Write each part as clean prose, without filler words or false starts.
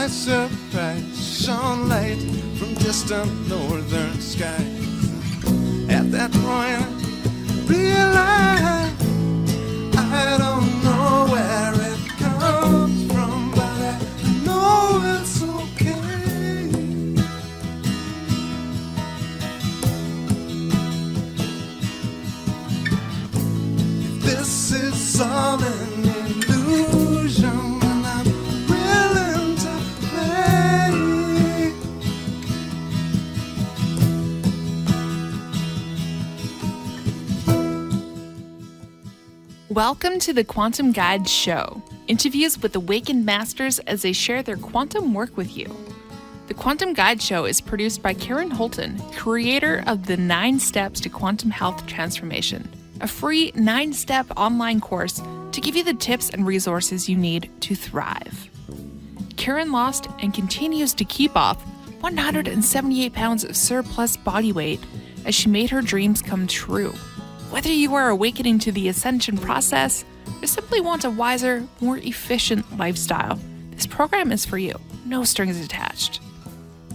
flash of bright shone light from distant northern skies. At that point, I realized I don't know where it comes from, but I know it's okay. If this is all an illusion, then I'm willing to play. Welcome to the Quantum Guide Show, interviews with awakened masters as they share their quantum work with you. The Quantum Guide Show is produced by Karen Holton, creator of the 9 Steps to Quantum Health Transformation, a free 9-step online course to give you the tips and resources you need to thrive. Karen lost and continues to keep off 178 pounds of surplus body weight as she made her dreams come true. Whether you are awakening to the ascension process or simply want a wiser, more efficient lifestyle, this program is for you. No strings attached.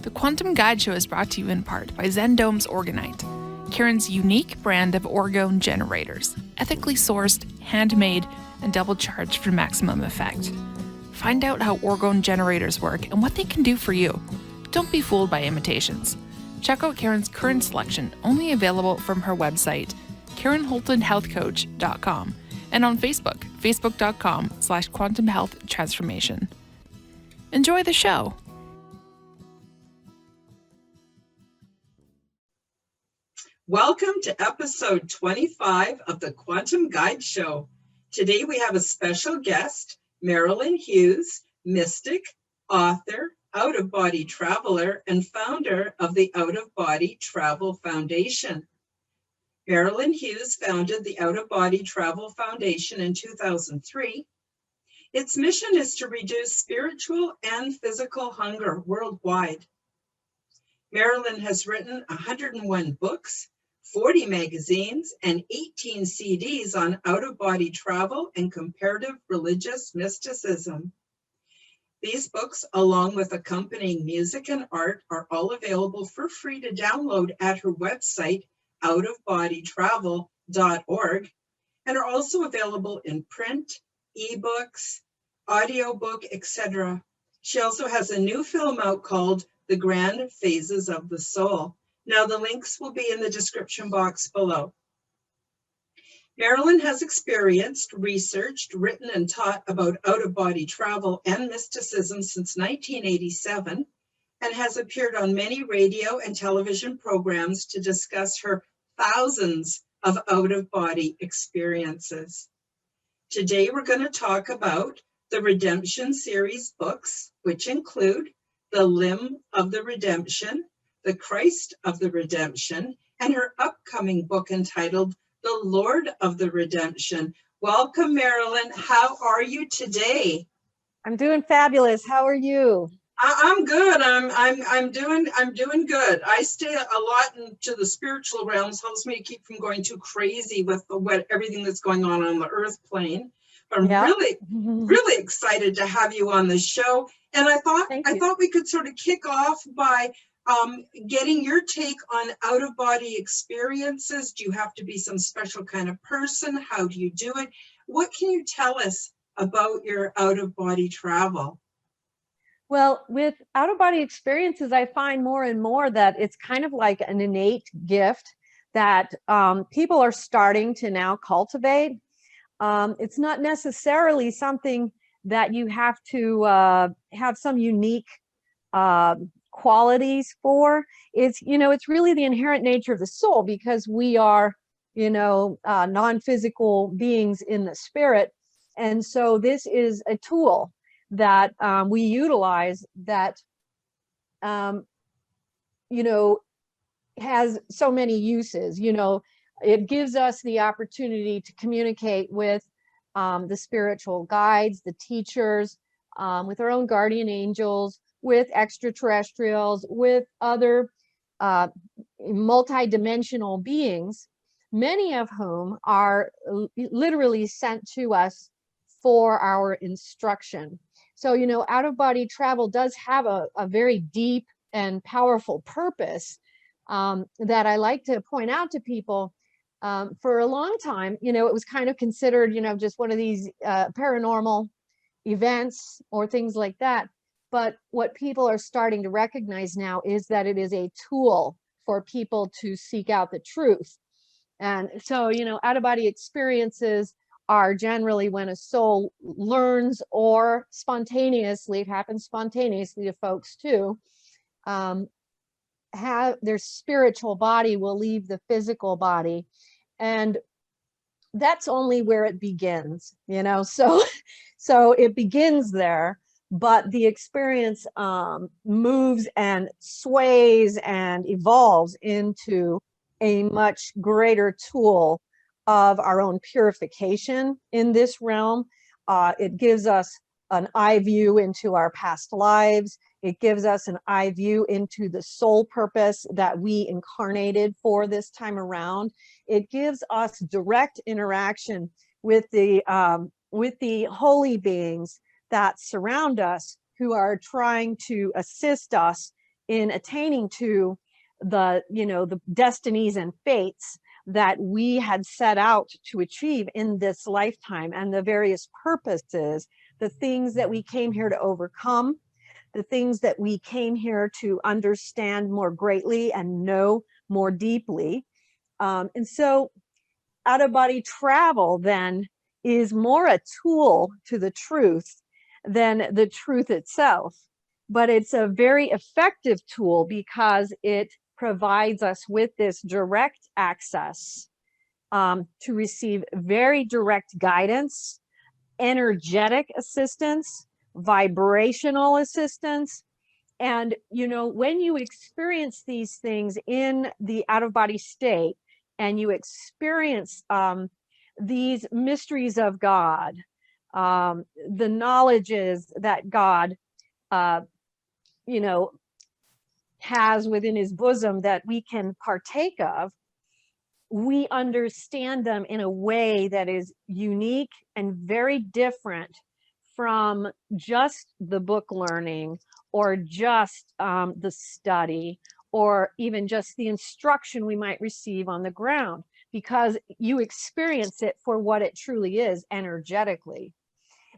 The Quantum Guide Show is brought to you in part by Zendome's Orgonite, Karen's unique brand of orgone generators, ethically sourced, handmade, and double charged for maximum effect. Find out how orgone generators work and what they can do for you. Don't be fooled by imitations. Check out Karen's current selection, only available from her website, KarenHoltonHealthCoach.com, and on Facebook, facebook.com/Quantum Health Transformation. Enjoy the show. Welcome to episode 25 of the Quantum Guide Show. Today we have a special guest, Marilynn Hughes, mystic, author, out-of-body traveler, and founder of the Out-of-Body Travel Foundation. Marilynn Hughes founded the Out-of-Body Travel Foundation in 2003. Its mission is to reduce spiritual and physical hunger worldwide. Marilynn has written 101 books, 40 magazines, and 18 CDs on out-of-body travel and comparative religious mysticism. These books, along with accompanying music and art, are all available for free to download at her website, outofbodytravel.org, and are also available in print, ebooks, audiobook, etc. She also has a new film out called The Grand Phases of the Soul. Now the links will be in the description box below. Marilynn has experienced, researched, written, and taught about out-of-body travel and mysticism since 1987, and has appeared on many radio and television programs to discuss her thousands of out-of-body experiences. Today, we're going to talk about the Redemption series books, which include The Limb of the Redemption, The Christ of the Redemption, and her upcoming book entitled The Lord of the Redemption. Welcome, Marilynn. How are you today? I'm doing fabulous. How are you? I'm good. I'm doing good. I stay a lot into the spiritual realms, helps me to keep from going too crazy with everything that's going on the earth plane. I'm really excited to have you on the show. And I thought we could sort of kick off by getting your take on out-of-body experiences. Do you have to be some special kind of person? How do you do it? What can you tell us about your out-of-body travel? Well, with out-of-body experiences, I find more and more that it's kind of like an innate gift that people are starting to now cultivate. It's not necessarily something that you have to have some unique qualities for. It's really the inherent nature of the soul, because we are, non-physical beings in the spirit. And so this is a tool that we utilize that, has so many uses. It gives us the opportunity to communicate with the spiritual guides, the teachers, with our own guardian angels, with extraterrestrials, with other multidimensional beings, many of whom are literally sent to us for our instruction. So, out of body travel does have a very deep and powerful purpose that I like to point out to people. For a long time, it was kind of considered, just one of these paranormal events or things like that. But what people are starting to recognize now is that it is a tool for people to seek out the truth. And so, out of body experiences are generally when a soul learns, or spontaneously, it happens spontaneously to folks too, have their spiritual body will leave the physical body. And that's only where it begins, so it begins there, but the experience moves and sways and evolves into a much greater tool of our own purification in this realm. It gives us an eye view into our past lives. It gives us an eye view into the soul purpose that we incarnated for this time around. It gives us direct interaction with the holy beings that surround us, who are trying to assist us in attaining to the destinies and fates that we had set out to achieve in this lifetime, and the various purposes, the things that we came here to overcome, the things that we came here to understand more greatly and know more deeply. And so out of body travel then is more a tool to the truth than the truth itself. But it's a very effective tool because it provides us with this direct access to receive very direct guidance, energetic assistance, vibrational assistance. And, when you experience these things in the out-of-body state, and you experience these mysteries of God, the knowledges that God, has within his bosom that we can partake of, we understand them in a way that is unique and very different from just the book learning, or just the study, or even just the instruction we might receive on the ground, because you experience it for what it truly is energetically.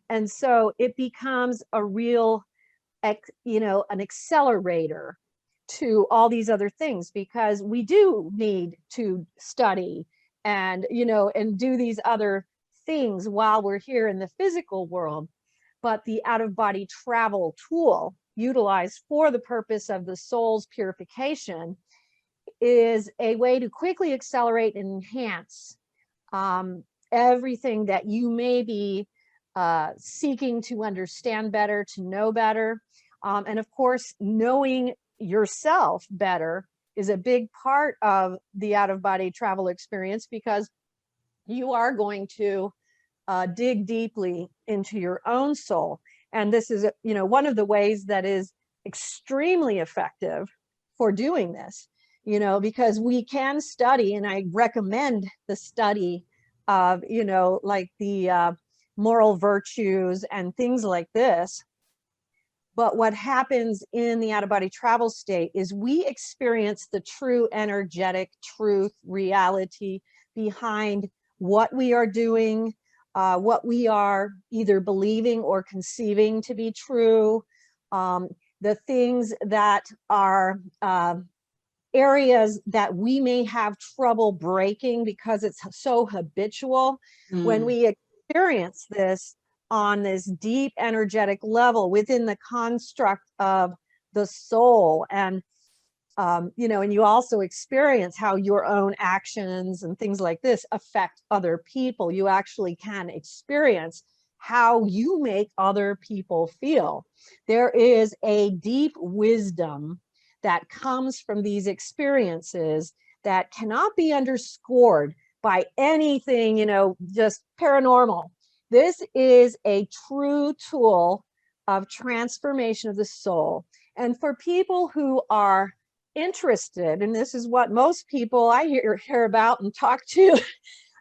And so it becomes a real, an accelerator to all these other things, because we do need to study and, and do these other things while we're here in the physical world. But the out-of-body travel tool utilized for the purpose of the soul's purification is a way to quickly accelerate and enhance everything that you may be seeking to understand better, to know better. And of course, knowing yourself better is a big part of the out-of-body travel experience, because you are going to dig deeply into your own soul. And this is, one of the ways that is extremely effective for doing this, because we can study, and I recommend the study of, like the moral virtues and things like this. But what happens in the out-of-body travel state is we experience the true energetic truth, reality behind what we are doing, what we are either believing or conceiving to be true, the things that are areas that we may have trouble breaking because it's so habitual. When we experience this on this deep energetic level within the construct of the soul, and and you also experience how your own actions and things like this affect other people. You actually can experience how you make other people feel. There is a deep wisdom that comes from these experiences that cannot be underscored by anything, just paranormal. This is a true tool of transformation of the soul. And for people who are interested, and this is what most people I hear about and talk to,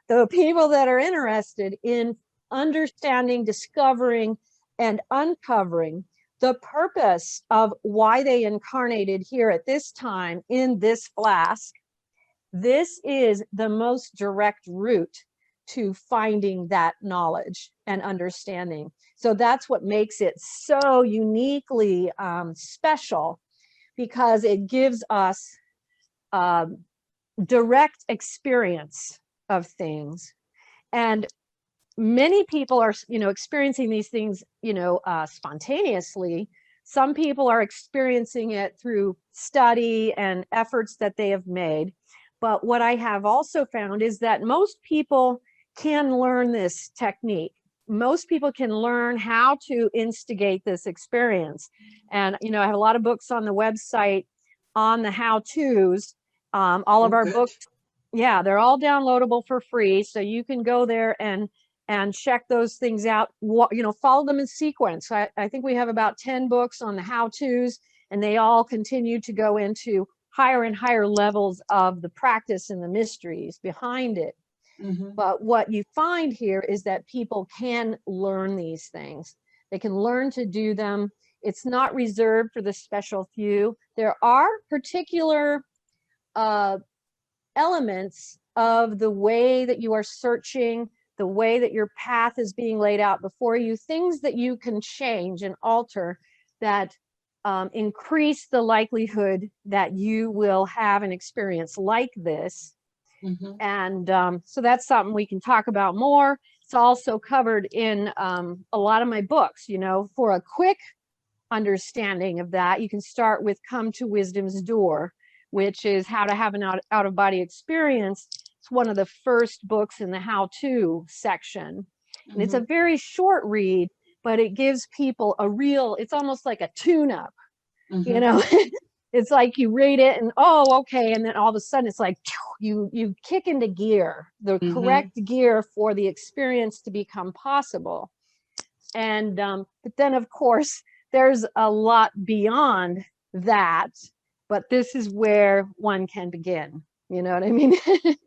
the people that are interested in understanding, discovering, and uncovering the purpose of why they incarnated here at this time in this flask. This is the most direct route to finding that knowledge and understanding. So that's what makes it so uniquely special, because it gives us direct experience of things. And many people are, experiencing these things, spontaneously. Some people are experiencing it through study and efforts that they have made. But what I have also found is that most people can learn this technique. Most people can learn how to instigate this experience. And, I have a lot of books on the website on the how-tos. All of our books, yeah, they're all downloadable for free. So you can go there and check those things out. Follow them in sequence. I think we have about 10 books on the how-tos, and they all continue to go into higher and higher levels of the practice and the mysteries behind it. Mm-hmm. But what you find here is that people can learn these things. They can learn to do them. It's not reserved for the special few. There are particular elements of the way that you are searching, the way that your path is being laid out before you, things that you can change and alter that increase the likelihood that you will have an experience like this. Mm-hmm. And so that's something we can talk about more. It's also covered in a lot of my books. For a quick understanding of that, you can start with Come to Wisdom's Door, which is how to have an out-of-body experience. It's one of the first books in the how-to section. Mm-hmm. And it's a very short read, but it gives people it's almost like a tune-up. Mm-hmm. It's like you read it and, oh, okay. And then all of a sudden it's like, you kick into gear, the mm-hmm. correct gear for the experience to become possible. And, but then of course, there's a lot beyond that, but this is where one can begin. You know what I mean?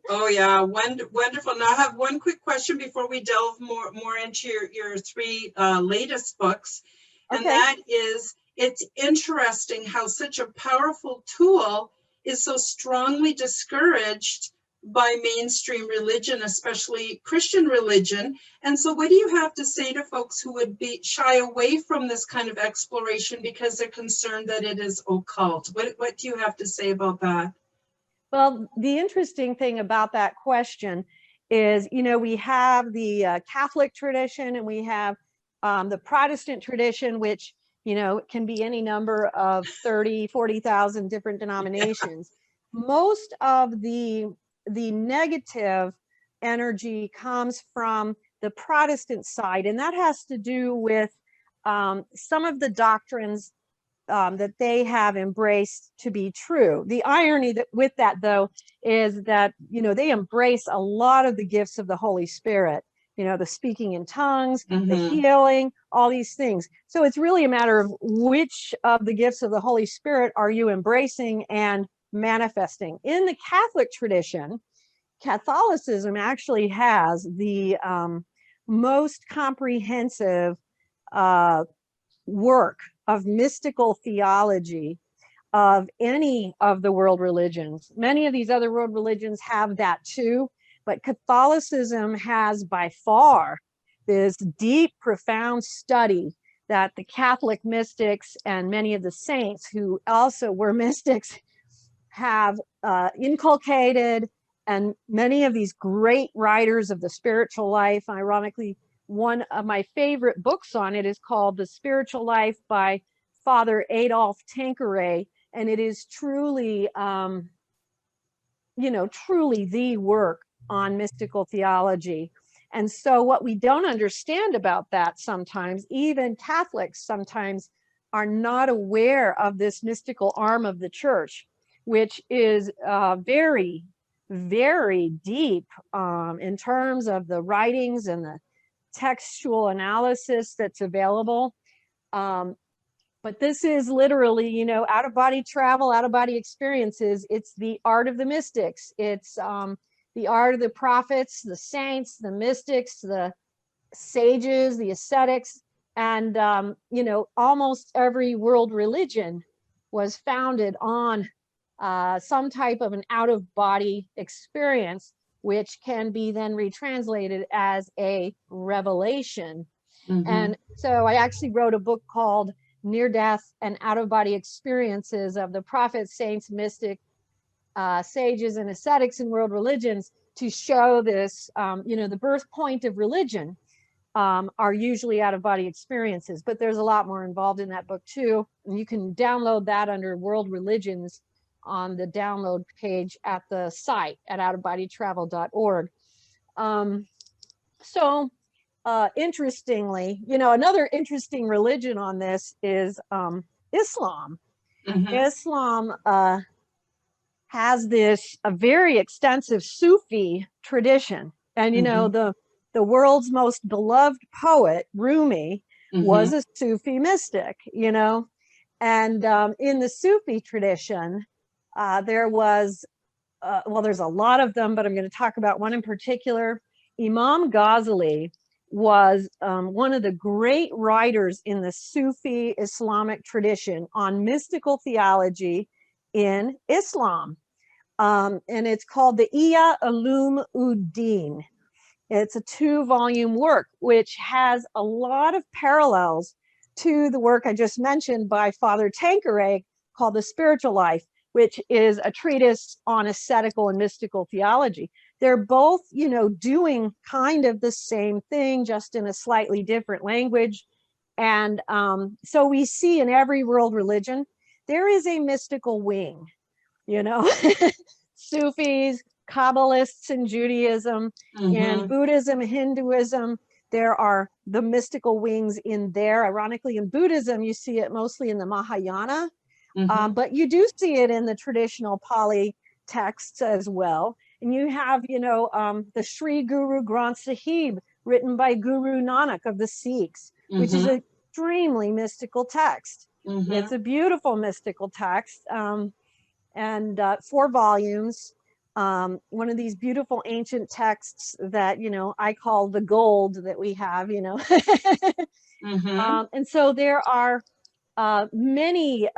Oh yeah, wonderful. Now I have one quick question before we delve more into your three latest books. And okay. That is, it's interesting how such a powerful tool is so strongly discouraged by mainstream religion, especially Christian religion. And so what do you have to say to folks who would be shy away from this kind of exploration because they're concerned that it is occult? What do you have to say about that? Well, the interesting thing about that question is, we have the Catholic tradition and we have the Protestant tradition, which, can be any number of 30, 40,000 different denominations. Yeah. Most of the negative energy comes from the Protestant side, and that has to do with some of the doctrines that they have embraced to be true. The irony with that, though, is that, they embrace a lot of the gifts of the Holy Spirit, the speaking in tongues, mm-hmm. the healing, all these things. So it's really a matter of which of the gifts of the Holy Spirit are you embracing and manifesting. In the Catholic tradition, Catholicism actually has the most comprehensive work of mystical theology of any of the world religions. Many of these other world religions have that too, but Catholicism has by far this deep, profound study that the Catholic mystics and many of the saints who also were mystics have inculcated, and many of these great writers of the spiritual life. Ironically, one of my favorite books on it is called The Spiritual Life by Father Adolphe Tanqueray, and it is truly, truly the work on mystical theology. And so what we don't understand about that sometimes, even Catholics sometimes are not aware of this mystical arm of the church, which is very, very deep in terms of the writings and the textual analysis that's available. But this is literally, out-of-body travel, out-of-body experiences. It's the art of the mystics. It's the art of the prophets, the saints, the mystics, the sages, the ascetics, And, you know, almost every world religion was founded on some type of an out-of-body experience, which can be then retranslated as a revelation. And so I actually wrote a book called Near Death and Out-of-Body Experiences of the Prophets, Saints, Mystics, Sages, and Ascetics in World Religions, to show this, you know, the birth point of religion are usually out-of-body experiences, but there's a lot more involved in that book too. And you can download that under World Religions on the download page at the site at outofbodytravel.org. So interestingly, you know, another interesting religion on this is Islam. Islam has this a very extensive Sufi tradition, and you know, the world's most beloved poet, Rumi, was a Sufi mystic, you know. And in the Sufi tradition, there was, well, there's a lot of them, but I'm going to talk about one in particular. Imam Ghazali was one of the great writers in the Sufi Islamic tradition on mystical theology in Islam. And it's called the Iya Ulum Uddin. It's a 2-volume work, which has a lot of parallels to the work I just mentioned by Father Tanqueray called The Spiritual Life, which is a treatise on ascetical and mystical theology. They're both, you know, doing kind of the same thing, just in a slightly different language. And so we see in every world religion, there is a mystical wing, you know. Sufis, Kabbalists in Judaism, in Buddhism, Hinduism, there are the mystical wings in there. Ironically, in Buddhism, you see it mostly in the Mahayana, but you do see it in the traditional Pali texts as well. And you have, you know, the Sri Guru Granth Sahib, written by Guru Nanak of the Sikhs, which is an extremely mystical text. It's a beautiful mystical text. And 4 volumes, one of these beautiful ancient texts that, you know, I call the gold that we have, you know. And so there are many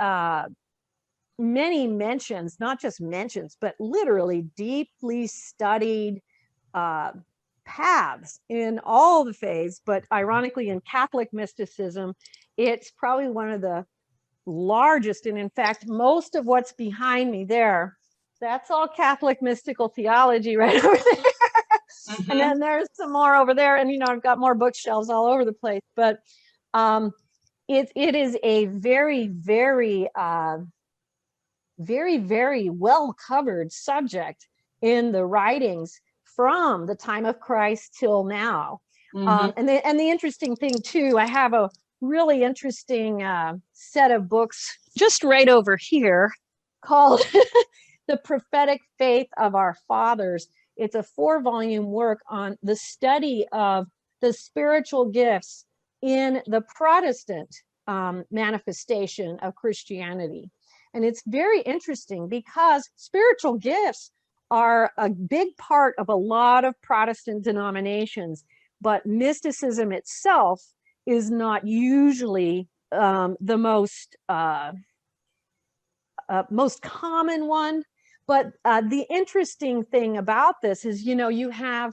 mentions, not just mentions, but literally deeply studied paths in all the faiths. But ironically, in Catholic mysticism, it's probably one of the largest, and in fact, most of what's behind me there, that's all Catholic mystical theology right over there. And then there's some more over there, and you know, I've got more bookshelves all over the place. But it is a very, very well covered subject in the writings from the time of Christ till now. And the interesting thing too, I have a really interesting set of books just right over here called The Prophetic Faith of Our Fathers. It's a 4-volume work on the study of the spiritual gifts in the Protestant manifestation of Christianity. And it's very interesting because spiritual gifts are a big part of a lot of Protestant denominations, but mysticism itself is not usually the most common one. But the interesting thing about this is, you know, you have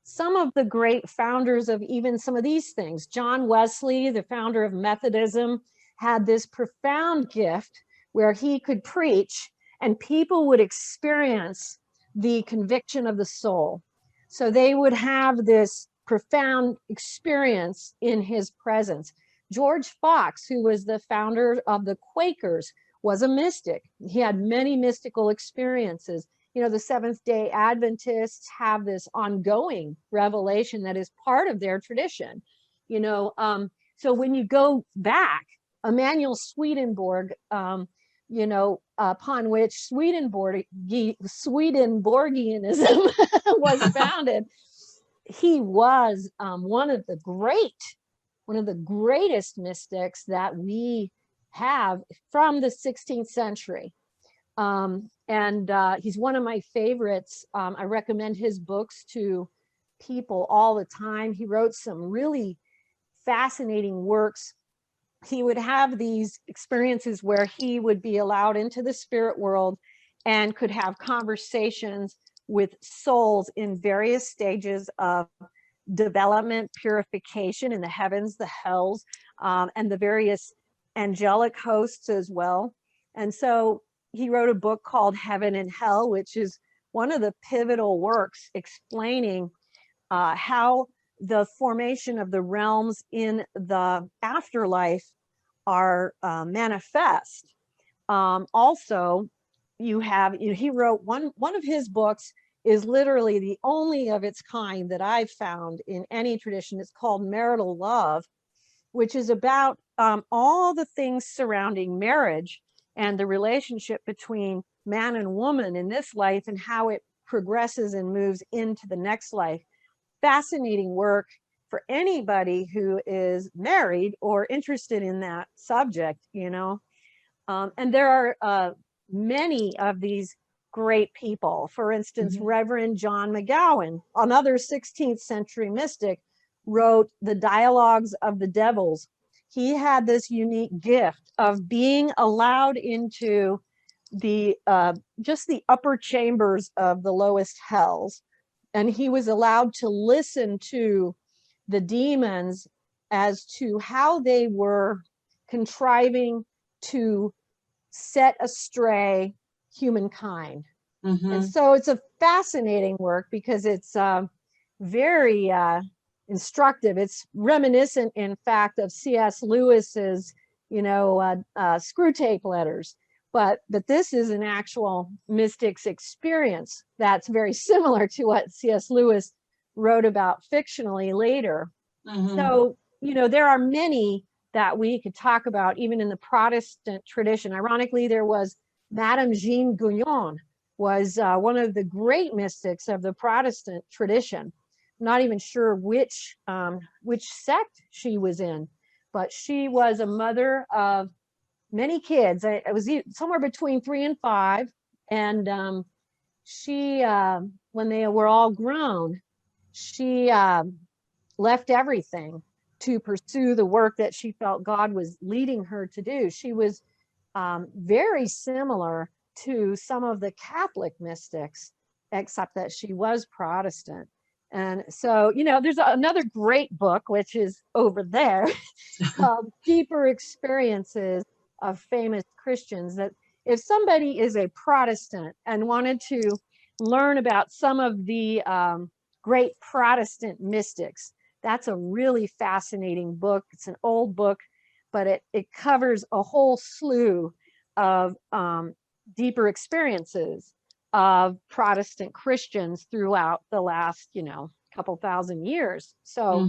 some of the great founders of even some of these things. John Wesley, the founder of Methodism, had this profound gift where he could preach and people would experience the conviction of the soul. So they would have this profound experience in his presence. George Fox, who was the founder of the Quakers, was a mystic. He had many mystical experiences. You know, the Seventh-day Adventists have this ongoing revelation that is part of their tradition. You know, so when you go back, Emanuel Swedenborg, you know, upon which Swedenborgianism was founded, he was one of the greatest mystics that we have from the 16th century. And he's one of my favorites. I recommend his books to people all the time. He wrote some really fascinating works. He would have these experiences where he would be allowed into the spirit world and could have conversations with souls in various stages of development, purification in the heavens, the hells, and the various angelic hosts as well. And so he wrote a book called Heaven and Hell, which is one of the pivotal works explaining how the formation of the realms in the afterlife are manifest. Also, he wrote one of his books is literally the only of its kind that I've found in any tradition. It's called Marital Love, which is about all the things surrounding marriage and the relationship between man and woman in this life and how it progresses and moves into the next life. Fascinating work for anybody who is married or interested in that subject, you know. And there are many of these great people. For instance, Reverend John McGowan, another 16th century mystic, wrote the Dialogues of the Devils. He had this unique gift of being allowed into the just the upper chambers of the lowest hells, and he was allowed to listen to the demons as to how they were contriving to set astray humankind. And so it's a fascinating work because it's very instructive. It's reminiscent, in fact, of C.S. Lewis's, Screw Tape Letters. But this is an actual mystic's experience that's very similar to what C.S. Lewis wrote about fictionally later. So, there are many that we could talk about, even in the Protestant tradition. Ironically, there was Madame Jeanne Guyon, was one of the great mystics of the Protestant tradition. Not even sure which sect she was in, but she was a mother of many kids. It was somewhere between 3 and 5, and she, when they were all grown, she left everything to pursue the work that she felt God was leading her to do. She was very similar to some of the Catholic mystics, except that she was Protestant. And so, there's another great book, which is over there, called Deeper Experiences of Famous Christians, that if somebody is a Protestant and wanted to learn about some of the great Protestant mystics, that's a really fascinating book. It's an old book, but it covers a whole slew of deeper experiences of Protestant Christians throughout the last, couple thousand years. So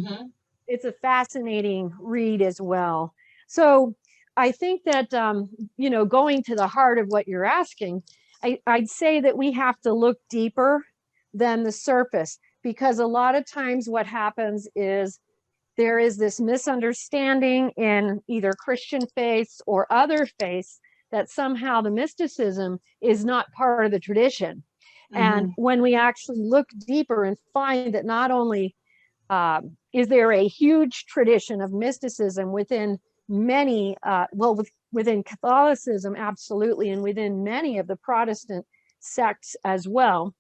it's a fascinating read as well. So I think that, going to the heart of what you're asking, I'd say that we have to look deeper than the surface, because a lot of times what happens is there is this misunderstanding in either Christian faiths or other faiths that somehow the mysticism is not part of the tradition. And when we actually look deeper and find that not only is there a huge tradition of mysticism within many, within Catholicism, absolutely, and within many of the Protestant sects as well.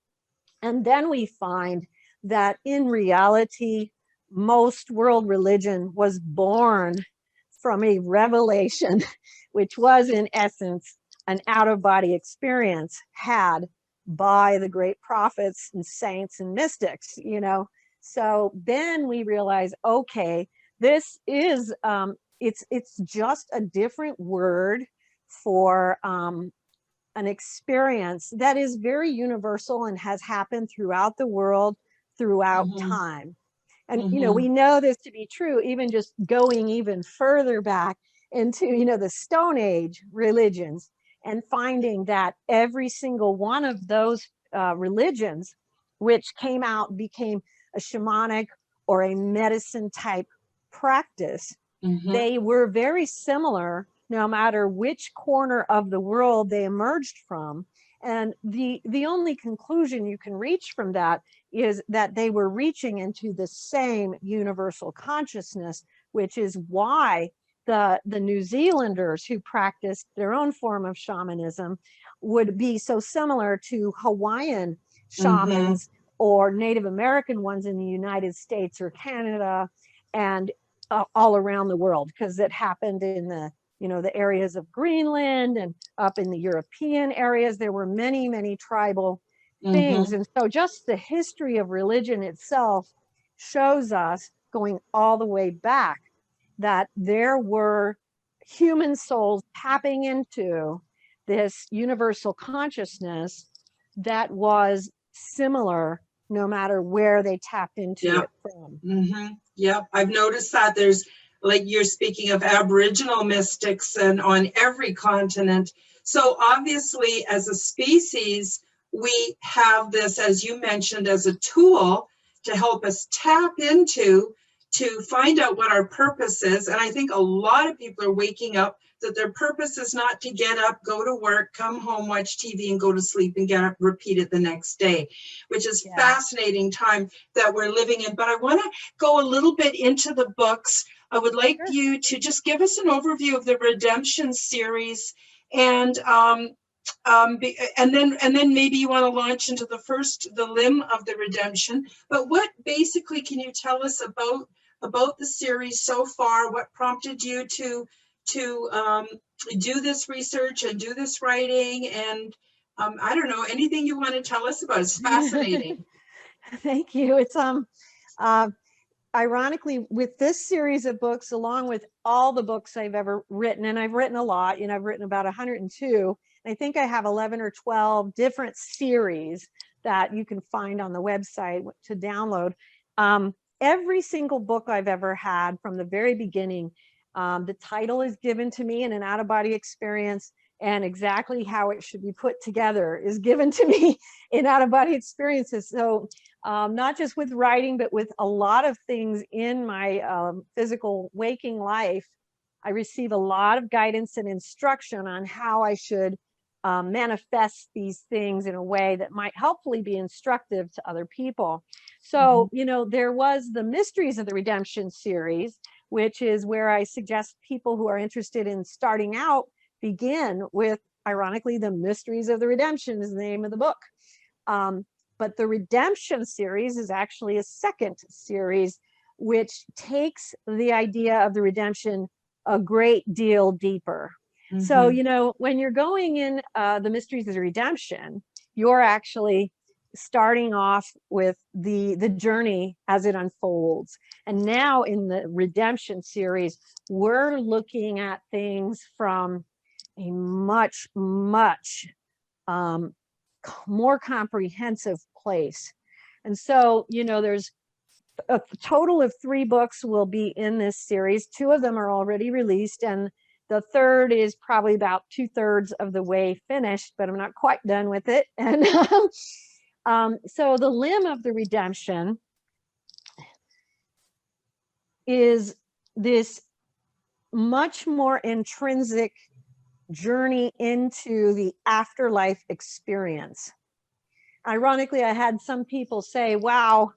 And then we find that in reality, most world religion was born from a revelation, which was in essence an out-of-body experience had by the great prophets and saints and mystics, So then we realize, okay, this is, it's just a different word for an experience that is very universal and has happened throughout the world, throughout time. And, we know this to be true, even just going even further back into, the Stone Age religions, and finding that every single one of those religions, which became a shamanic or a medicine type practice, they were very similar no matter which corner of the world they emerged from. And the only conclusion you can reach from that is that they were reaching into the same universal consciousness, which is why the New Zealanders who practiced their own form of shamanism would be so similar to Hawaiian shamans or Native American ones in the United States or Canada and all around the world, because it happened in the, you know, the areas of Greenland and up in the European areas. There were many, many tribal things. And so just the history of religion itself shows us, going all the way back, that there were human souls tapping into this universal consciousness that was similar no matter where they tapped into it from. Yep, I've noticed that there's, like you're speaking of Aboriginal mystics and on every continent. So obviously as a species, we have this, as you mentioned, as a tool to help us tap into, to find out what our purpose is. And I think a lot of people are waking up that their purpose is not to get up, go to work, come home, watch TV and go to sleep and get up, repeat it the next day, which is fascinating time that we're living in. But I want to go a little bit into the books. I would like you to just give us an overview of the Redemption series, and then maybe you want to launch into the limb of the Redemption. But what basically can you tell us about the series so far? What prompted you to do this research and do this writing? And I don't know, anything you want to tell us about. It's fascinating. Thank you. It's ironically, with this series of books, along with all the books I've ever written, and I've written a lot, you know, I've written about 102. I think I have 11 or 12 different series that you can find on the website to download. Every single book I've ever had from the very beginning, the title is given to me in an out-of-body experience, and exactly how it should be put together is given to me in out-of-body experiences. So not just with writing, but with a lot of things in my physical waking life, I receive a lot of guidance and instruction on how I should manifest these things in a way that might helpfully be instructive to other people. So, you know, there was the Mysteries of the Redemption series, which is where I suggest people who are interested in starting out begin with, ironically, the Mysteries of the Redemption is the name of the book. But the Redemption series is actually a second series, which takes the idea of the redemption a great deal deeper. So, you know, when you're going in the Mysteries of the Redemption, you're actually starting off with the journey as it unfolds. And now in the Redemption series, we're looking at things from a much, much more comprehensive place. And so, you know, there's a total of 3 books will be in this series. 2 of them are already released, and the third is probably about 2/3 of the way finished, but I'm not quite done with it. And so the limb of the redemption is this much more intrinsic journey into the afterlife experience. Ironically, I had some people say, wow,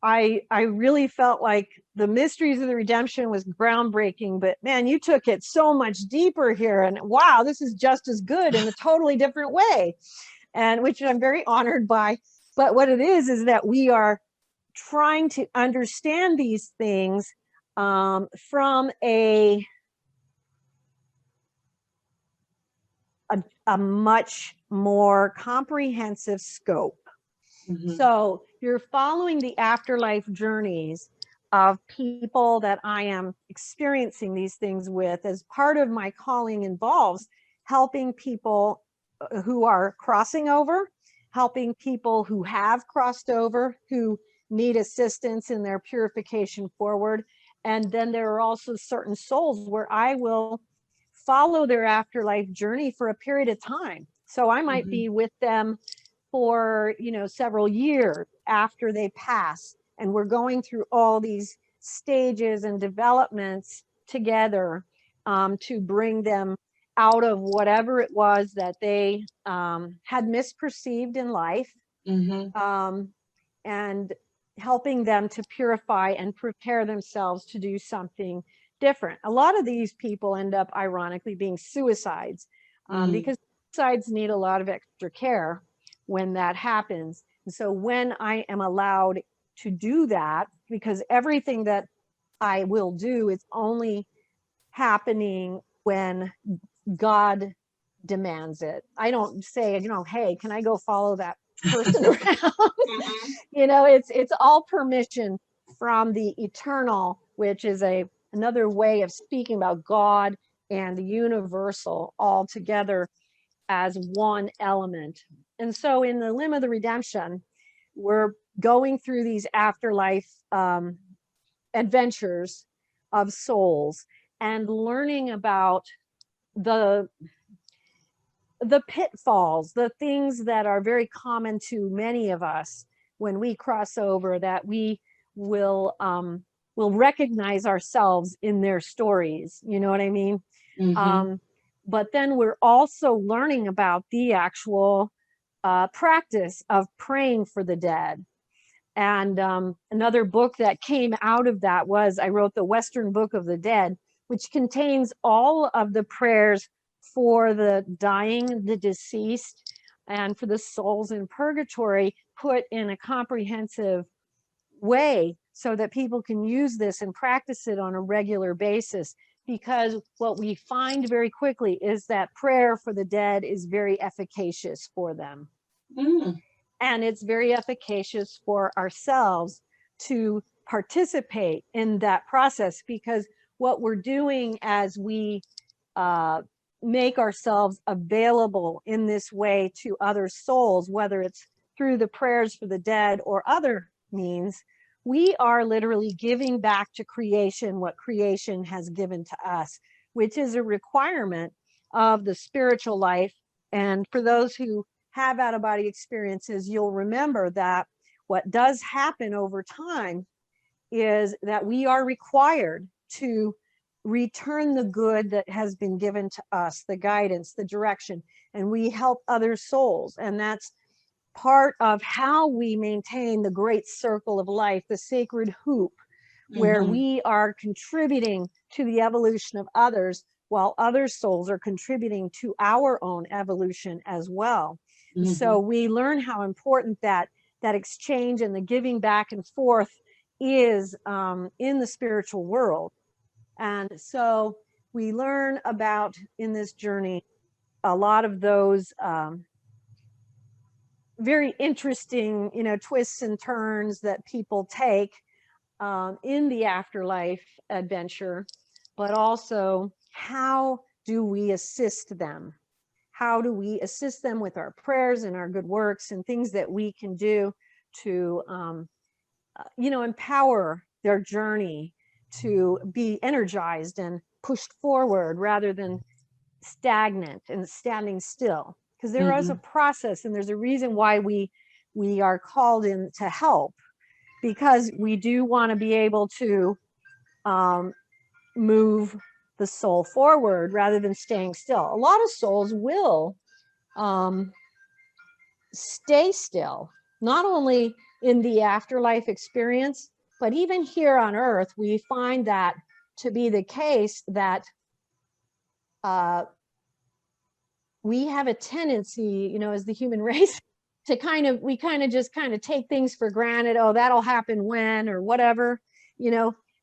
I really felt like the Mysteries of the Redemption was groundbreaking, but man, you took it so much deeper here. And wow, this is just as good in a totally different way. And which I'm very honored by. But what it is that we are trying to understand these things from a much more comprehensive scope. So you're following the afterlife journeys of people that I am experiencing these things with, as part of my calling involves helping people who are crossing over, helping people who have crossed over, who need assistance in their purification forward. And then there are also certain souls where I will follow their afterlife journey for a period of time. So I might be with them for, you know, several years after they pass, and we're going through all these stages and developments together to bring them out of whatever it was that they had misperceived in life, and helping them to purify and prepare themselves to do something different. A lot of these people end up ironically being suicides, because suicides need a lot of extra care when that happens. And so when I am allowed to do that, because everything that I will do is only happening when God demands it. I don't say, hey, can I go follow that person around? It's all permission from the eternal, which is another way of speaking about God and the universal all together as one element. And so in the Limb of the Redemption, we're going through these afterlife adventures of souls and learning about the pitfalls, the things that are very common to many of us when we cross over, that we will recognize ourselves in their stories. You know what I mean? But then we're also learning about the actual practice of praying for the dead. And another book that came out of that was, I wrote the Western Book of the Dead, which contains all of the prayers for the dying, the deceased, and for the souls in purgatory, put in a comprehensive way so that people can use this and practice it on a regular basis. Because what we find very quickly is that prayer for the dead is very efficacious for them. And it's very efficacious for ourselves to participate in that process, because what we're doing as we make ourselves available in this way to other souls, whether it's through the prayers for the dead or other means, we are literally giving back to creation what creation has given to us, which is a requirement of the spiritual life. And for those who have out-of-body experiences, you'll remember that what does happen over time is that we are required to return the good that has been given to us, the guidance, the direction, and we help other souls. And that's part of how we maintain the great circle of life, the sacred hoop, where we are contributing to the evolution of others, while other souls are contributing to our own evolution as well. So we learn how important that exchange and the giving back and forth is in the spiritual world. And so we learn about, in this journey, a lot of those very interesting, twists and turns that people take in the afterlife adventure, but also how do we assist them? How do we assist them with our prayers and our good works and things that we can do to, empower their journey to be energized and pushed forward rather than stagnant and standing still? Because there is a process, and there's a reason why we are called in to help, because we do want to be able to move the soul forward rather than staying still. A lot of souls will stay still, not only in the afterlife experience, but even here on earth. We find that to be the case, that we have a tendency, as the human race, to we just take things for granted. Oh, that'll happen when, or whatever,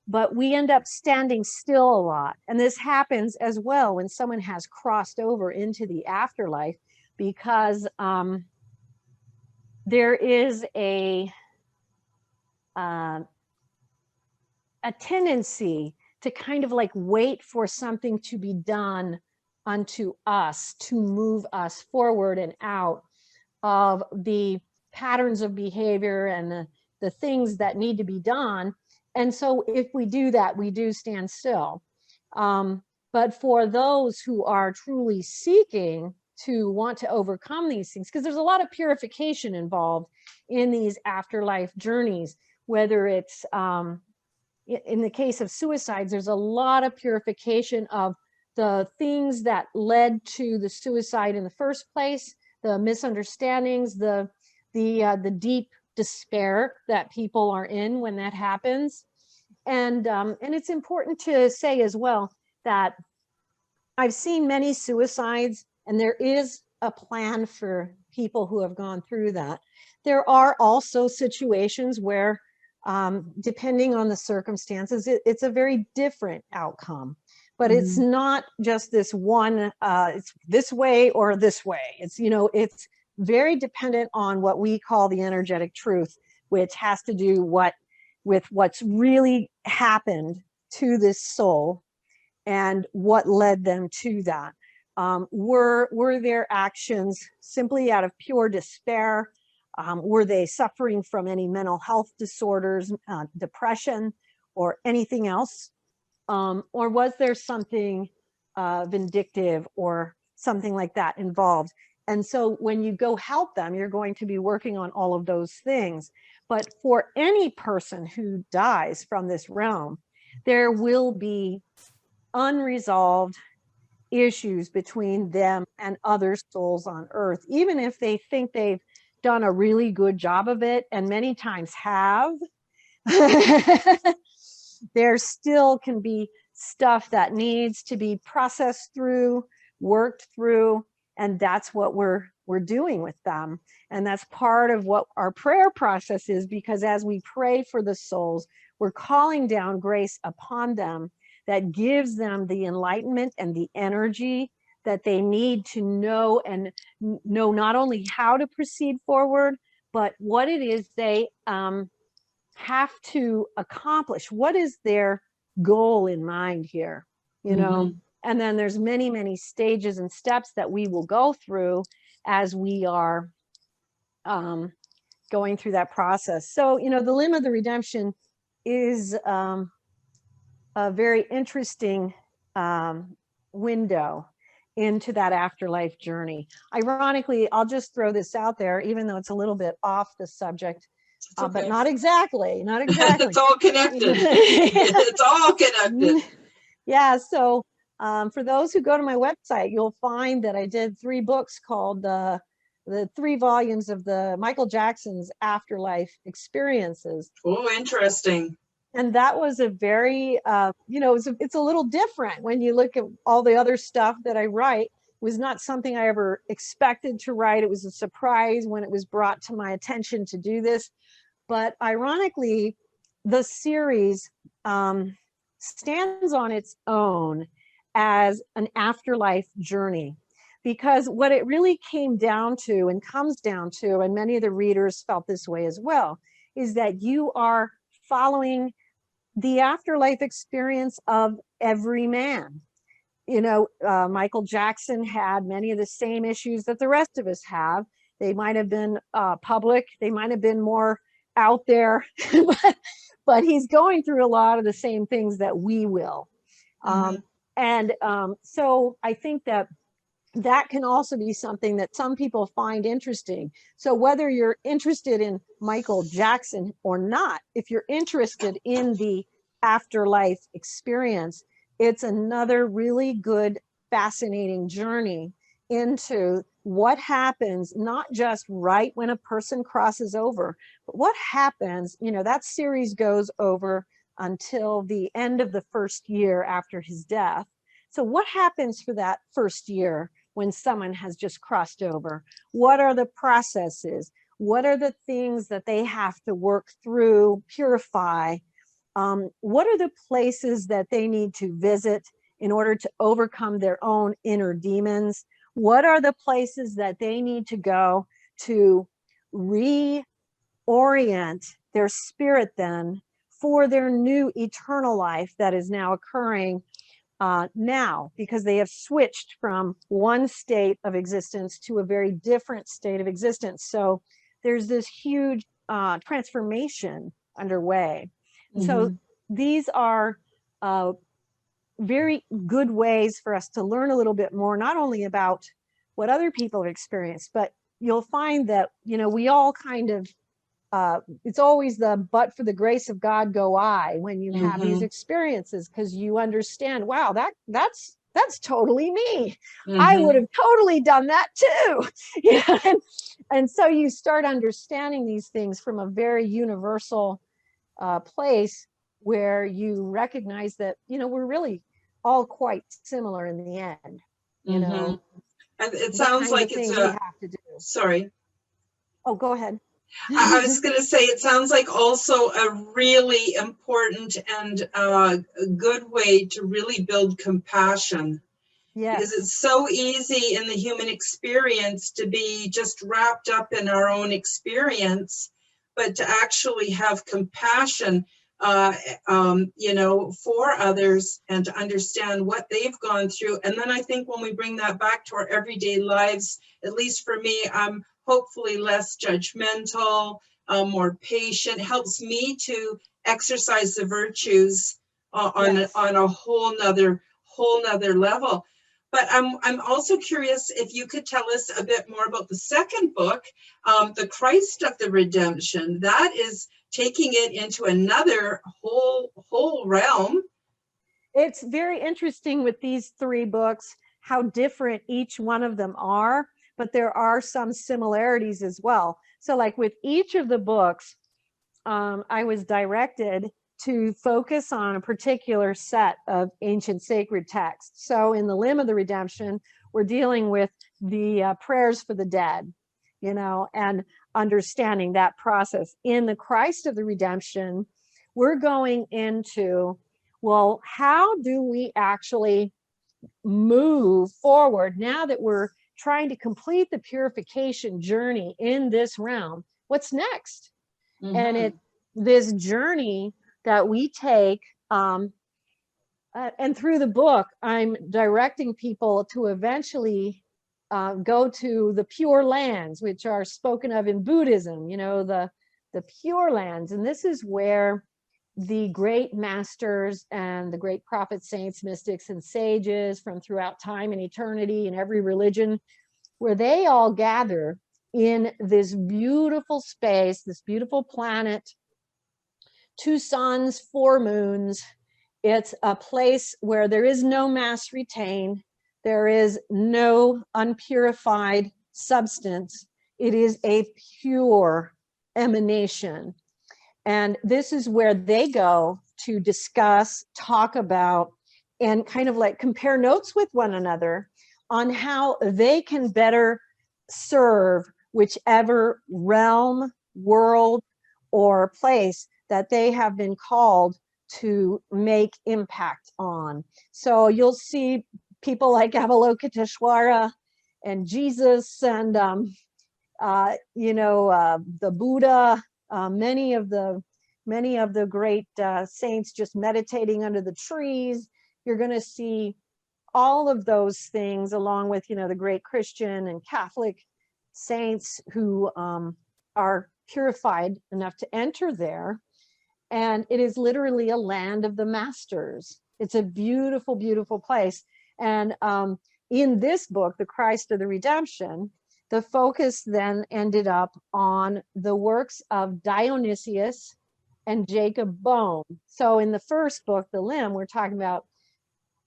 but we end up standing still a lot. And this happens as well when someone has crossed over into the afterlife, because there is a tendency to wait for something to be done unto us to move us forward and out of the patterns of behavior and the things that need to be done. And so if we do that, we do stand still. But for those who are truly seeking to want to overcome these things, because there's a lot of purification involved in these afterlife journeys, whether it's in the case of suicides, there's a lot of purification of the things that led to the suicide in the first place, the misunderstandings, the deep despair that people are in when that happens. And it's important to say as well that I've seen many suicides, and there is a plan for people who have gone through that. There are also situations where, depending on the circumstances, it's a very different outcome. But it's not just this one, it's this way or this way. It's, it's very dependent on what we call the energetic truth, which has to do with what's really happened to this soul and what led them to that. Were their actions simply out of pure despair? Were they suffering from any mental health disorders, depression, or anything else? Or was there something vindictive or something like that involved? And so when you go help them, you're going to be working on all of those things. But for any person who dies from this realm, there will be unresolved issues between them and other souls on earth, even if they think they've done a really good job of it, and many times have. There still can be stuff that needs to be processed through, worked through, and that's what we're doing with them. And that's part of what our prayer process is, because as we pray for the souls, we're calling down grace upon them that gives them the enlightenment and the energy that they need to know, and know not only how to proceed forward, but what it is they have to accomplish. What is their goal in mind here, And then there's many, many stages and steps that we will go through as we are going through that process. So, the limb of the redemption is a very interesting window into that afterlife journey. Ironically, I'll just throw this out there, even though it's a little bit off the subject, okay. But not exactly. It's all connected. It's all connected. Yeah. So for those who go to my website, you'll find that I did 3 books called the 3 volumes of the Michael Jackson's Afterlife Experiences. Oh, interesting. And that was a very, it's a little different when you look at all the other stuff that I write. It was not something I ever expected to write. It was a surprise when it was brought to my attention to do this. But ironically, the series stands on its own as an afterlife journey, because what it really came down to and comes down to, and many of the readers felt this way as well, is that you are following the afterlife experience of every man. Michael Jackson had many of the same issues that the rest of us have. They might have been public, they might have been more out there, but he's going through a lot of the same things that we will. So I think that can also be something that some people find interesting. So whether you're interested in Michael Jackson or not, if you're interested in the afterlife experience, it's another really good, fascinating journey into what happens, not just right when a person crosses over, but what happens, that series goes over until the end of the first year after his death. So what happens for that first year when someone has just crossed over? What are the processes? What are the things that they have to work through, purify? What are the places that they need to visit in order to overcome their own inner demons? What are the places that they need to go to reorient their spirit then for their new eternal life that is now occurring now, because they have switched from one state of existence to a very different state of existence. So there's this huge transformation underway. So these are very good ways for us to learn a little bit more, not only about what other people have experienced, but you'll find that, we all kind of, it's always the but for the grace of God go I when you have these experiences, because you understand, wow, that's totally me. I would have totally done that too. And so you start understanding these things from a very universal place, where you recognize that, we're really all quite similar in the end, And it the sounds kinds of like it's things we have to do. sorry. Oh, go ahead. I was going to say, it sounds like also a really important and good way to really build compassion. Yes. Because it's so easy in the human experience to be just wrapped up in our own experience, but to actually have compassion, for others and to understand what they've gone through. And then I think when we bring that back to our everyday lives, at least for me, I'm hopefully less judgmental, more patient, helps me to exercise the virtues on a whole nother level. But I'm also curious if you could tell us a bit more about the second book, The Christ of the Redemption. That is taking it into another whole realm. It's very interesting with these three books, how different each one of them are, but there are some similarities as well. So like with each of the books, I was directed to focus on a particular set of ancient sacred texts. So in the Limb of the Redemption, we're dealing with the prayers for the dead, and understanding that process. In the Christ of the Redemption, we're going into, well, how do we actually move forward now that we're trying to complete the purification journey in this realm? What's next? And this journey that we take, and through the book, I'm directing people to eventually go to the Pure Lands, which are spoken of in Buddhism, the Pure Lands. And this is where the great masters and the great prophets, saints, mystics, and sages from throughout time and eternity and every religion, where they all gather in this beautiful space, this beautiful planet, 2 suns, 4 moons. It's a place where there is no mass retained. There is no unpurified substance. It is a pure emanation. And this is where they go to discuss, talk about, and kind of like compare notes with one another on how they can better serve whichever realm, world, or place that they have been called to make impact on. So you'll see people like Avalokiteshvara and Jesus and the Buddha, many of the great saints just meditating under the trees. You're going to see all of those things, along with the great Christian and Catholic saints who are purified enough to enter there. And it is literally a land of the masters. It's a beautiful, beautiful place. And in this book, The Christ of the Redemption, the focus then ended up on the works of Dionysius and Jacob Boehme. So in the first book, The Limb, we're talking about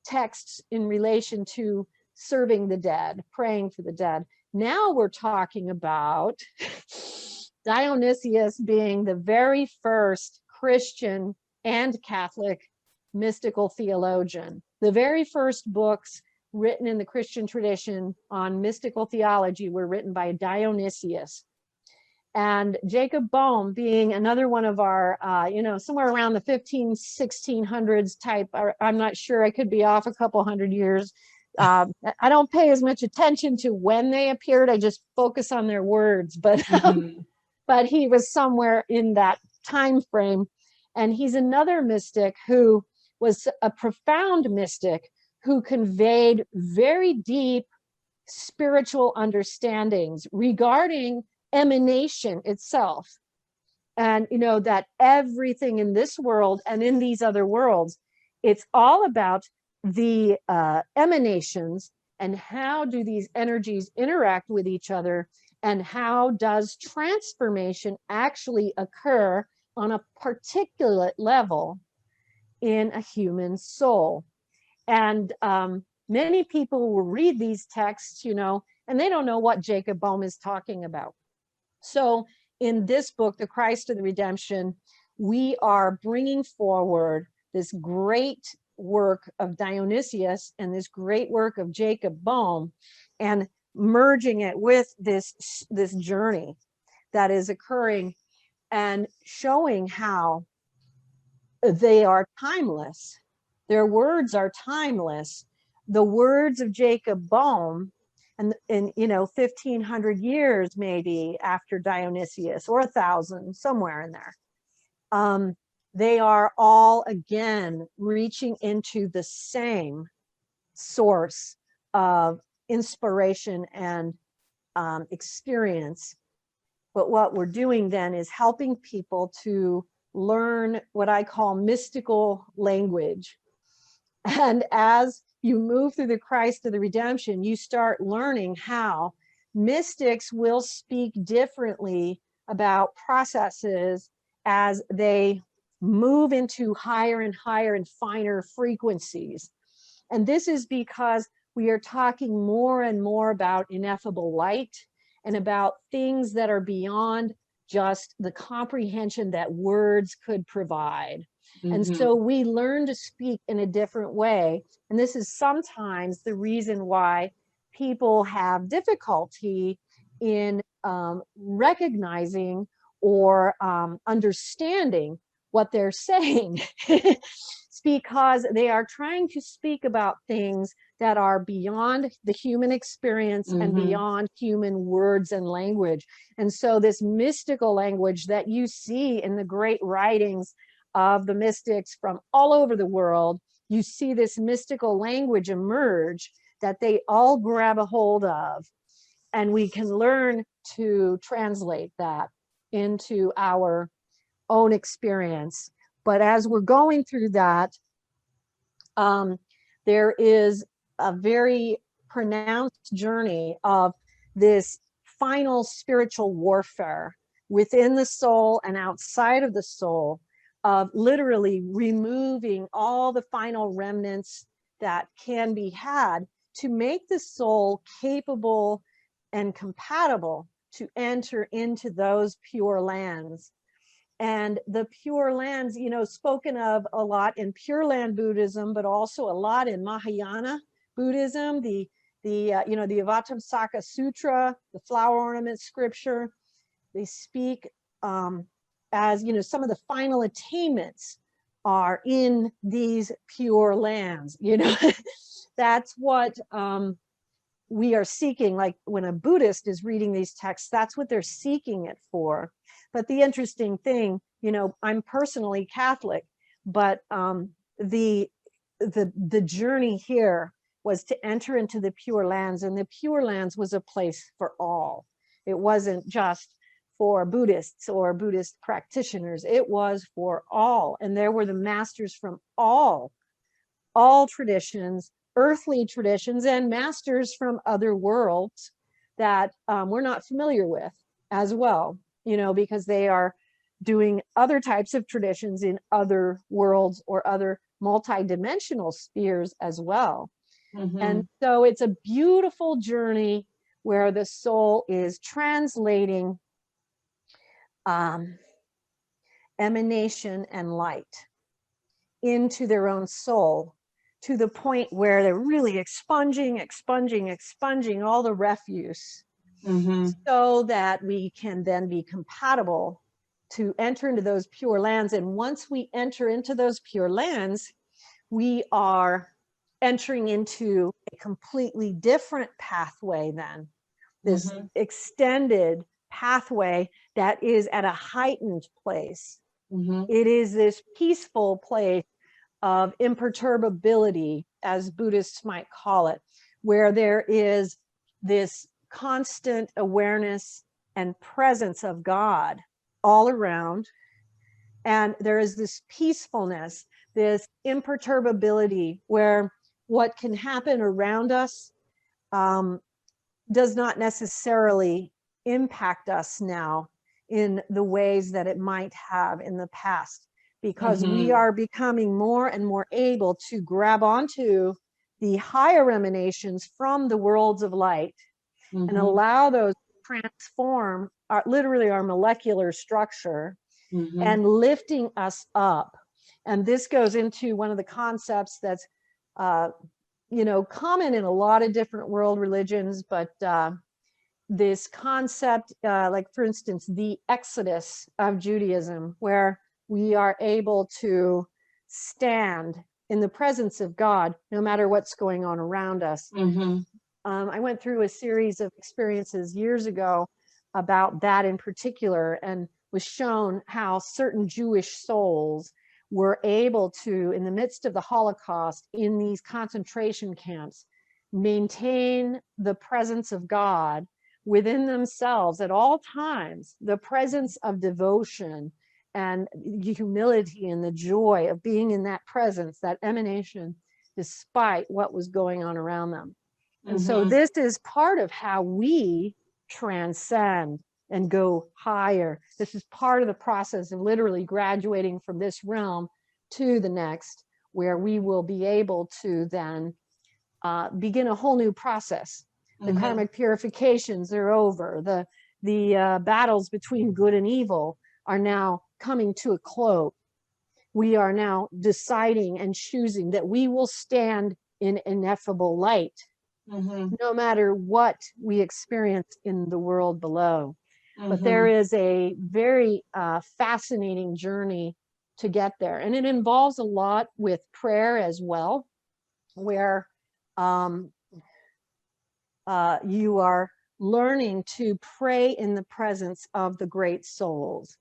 texts in relation to serving the dead, praying for the dead. Now we're talking about Dionysius being the very first Christian and Catholic mystical theologian. The very first books written in the Christian tradition on mystical theology were written by Dionysius. And Jacob Boehme being another one of our, somewhere around the 1600s type, I'm not sure, I could be off a couple hundred years. I don't pay as much attention to when they appeared, I just focus on their words, but he was somewhere in that time frame. And he's another mystic who was a profound mystic who conveyed very deep spiritual understandings regarding emanation itself. And that everything in this world and in these other worlds, it's all about the emanations and how do these energies interact with each other, and how does transformation actually occur on a particulate level in a human soul. And many people will read these texts, and they don't know what Jacob Boehme is talking about. So in this book, The Christ of the Redemption, we are bringing forward this great work of Dionysius and this great work of Jacob Boehme, and merging it with this journey that is occurring, and showing how they are timeless. Their words are timeless. The words of Jacob Boehme, and 1,500 years maybe after Dionysius, or 1,000, somewhere in there, they are all again reaching into the same source of inspiration and experience. But what we're doing then is helping people to learn what I call mystical language. And as you move through the Christ of the Redemption, you start learning how mystics will speak differently about processes as they move into higher and higher and finer frequencies. And this is because we are talking more and more about ineffable light and about things that are beyond just the comprehension that words could provide. And so we learn to speak in a different way. And this is sometimes the reason why people have difficulty in recognizing or understanding what they're saying. It's because they are trying to speak about things that are beyond the human experience and beyond human words and language. And so this mystical language that you see in the great writings of the mystics from all over the world, you see this mystical language emerge that they all grab a hold of. And we can learn to translate that into our own experience. But as we're going through that, there is a very pronounced journey of this final spiritual warfare within the soul and outside of the soul, of literally removing all the final remnants that can be had to make the soul capable and compatible to enter into those pure lands. And the pure lands, spoken of a lot in Pure Land Buddhism, but also a lot in Mahayana Buddhism, the Avatamsaka Sutra, the flower ornament scripture. They speak as, some of the final attainments are in these pure lands. That's what we are seeking. Like when a Buddhist is reading these texts, that's what they're seeking it for. But the interesting thing, I'm personally Catholic, but the journey here was to enter into the Pure Lands, and the Pure Lands was a place for all. It wasn't just for Buddhists or Buddhist practitioners. It was for all. And there were the masters from all traditions, earthly traditions, and masters from other worlds that we're not familiar with as well, because they are doing other types of traditions in other worlds or other multidimensional spheres as well. And so it's a beautiful journey where the soul is translating emanation and light into their own soul, to the point where they're really expunging all the refuse, so that we can then be compatible to enter into those pure lands. And once we enter into those pure lands, we are entering into a completely different pathway then, this extended pathway that is at a heightened place. It is this peaceful place of imperturbability, as Buddhists might call it, where there is this constant awareness and presence of God all around. And there is this peacefulness, this imperturbability, where what can happen around us does not necessarily impact us now in the ways that it might have in the past, because we are becoming more and more able to grab onto the higher emanations from the worlds of light and allow those to transform literally our molecular structure and lifting us up. And this goes into one of the concepts that's, common in a lot of different world religions, but this concept, like for instance, the Exodus of Judaism, where we are able to stand in the presence of God, no matter what's going on around us. I went through a series of experiences years ago about that in particular, and was shown how certain Jewish souls were able to, in the midst of the Holocaust, in these concentration camps, maintain the presence of God within themselves at all times, the presence of devotion and humility and the joy of being in that presence, that emanation, despite what was going on around them. And so this is part of how we transcend and go higher. This is part of the process of literally graduating from this realm to the next, where we will be able to then begin a whole new process. The karmic purifications are over. The battles between good and evil are now coming to a close. We are now deciding and choosing that we will stand in ineffable light, no matter what we experience in the world below. But there is a very fascinating journey to get there. And it involves a lot with prayer as well, where you are learning to pray in the presence of the great souls.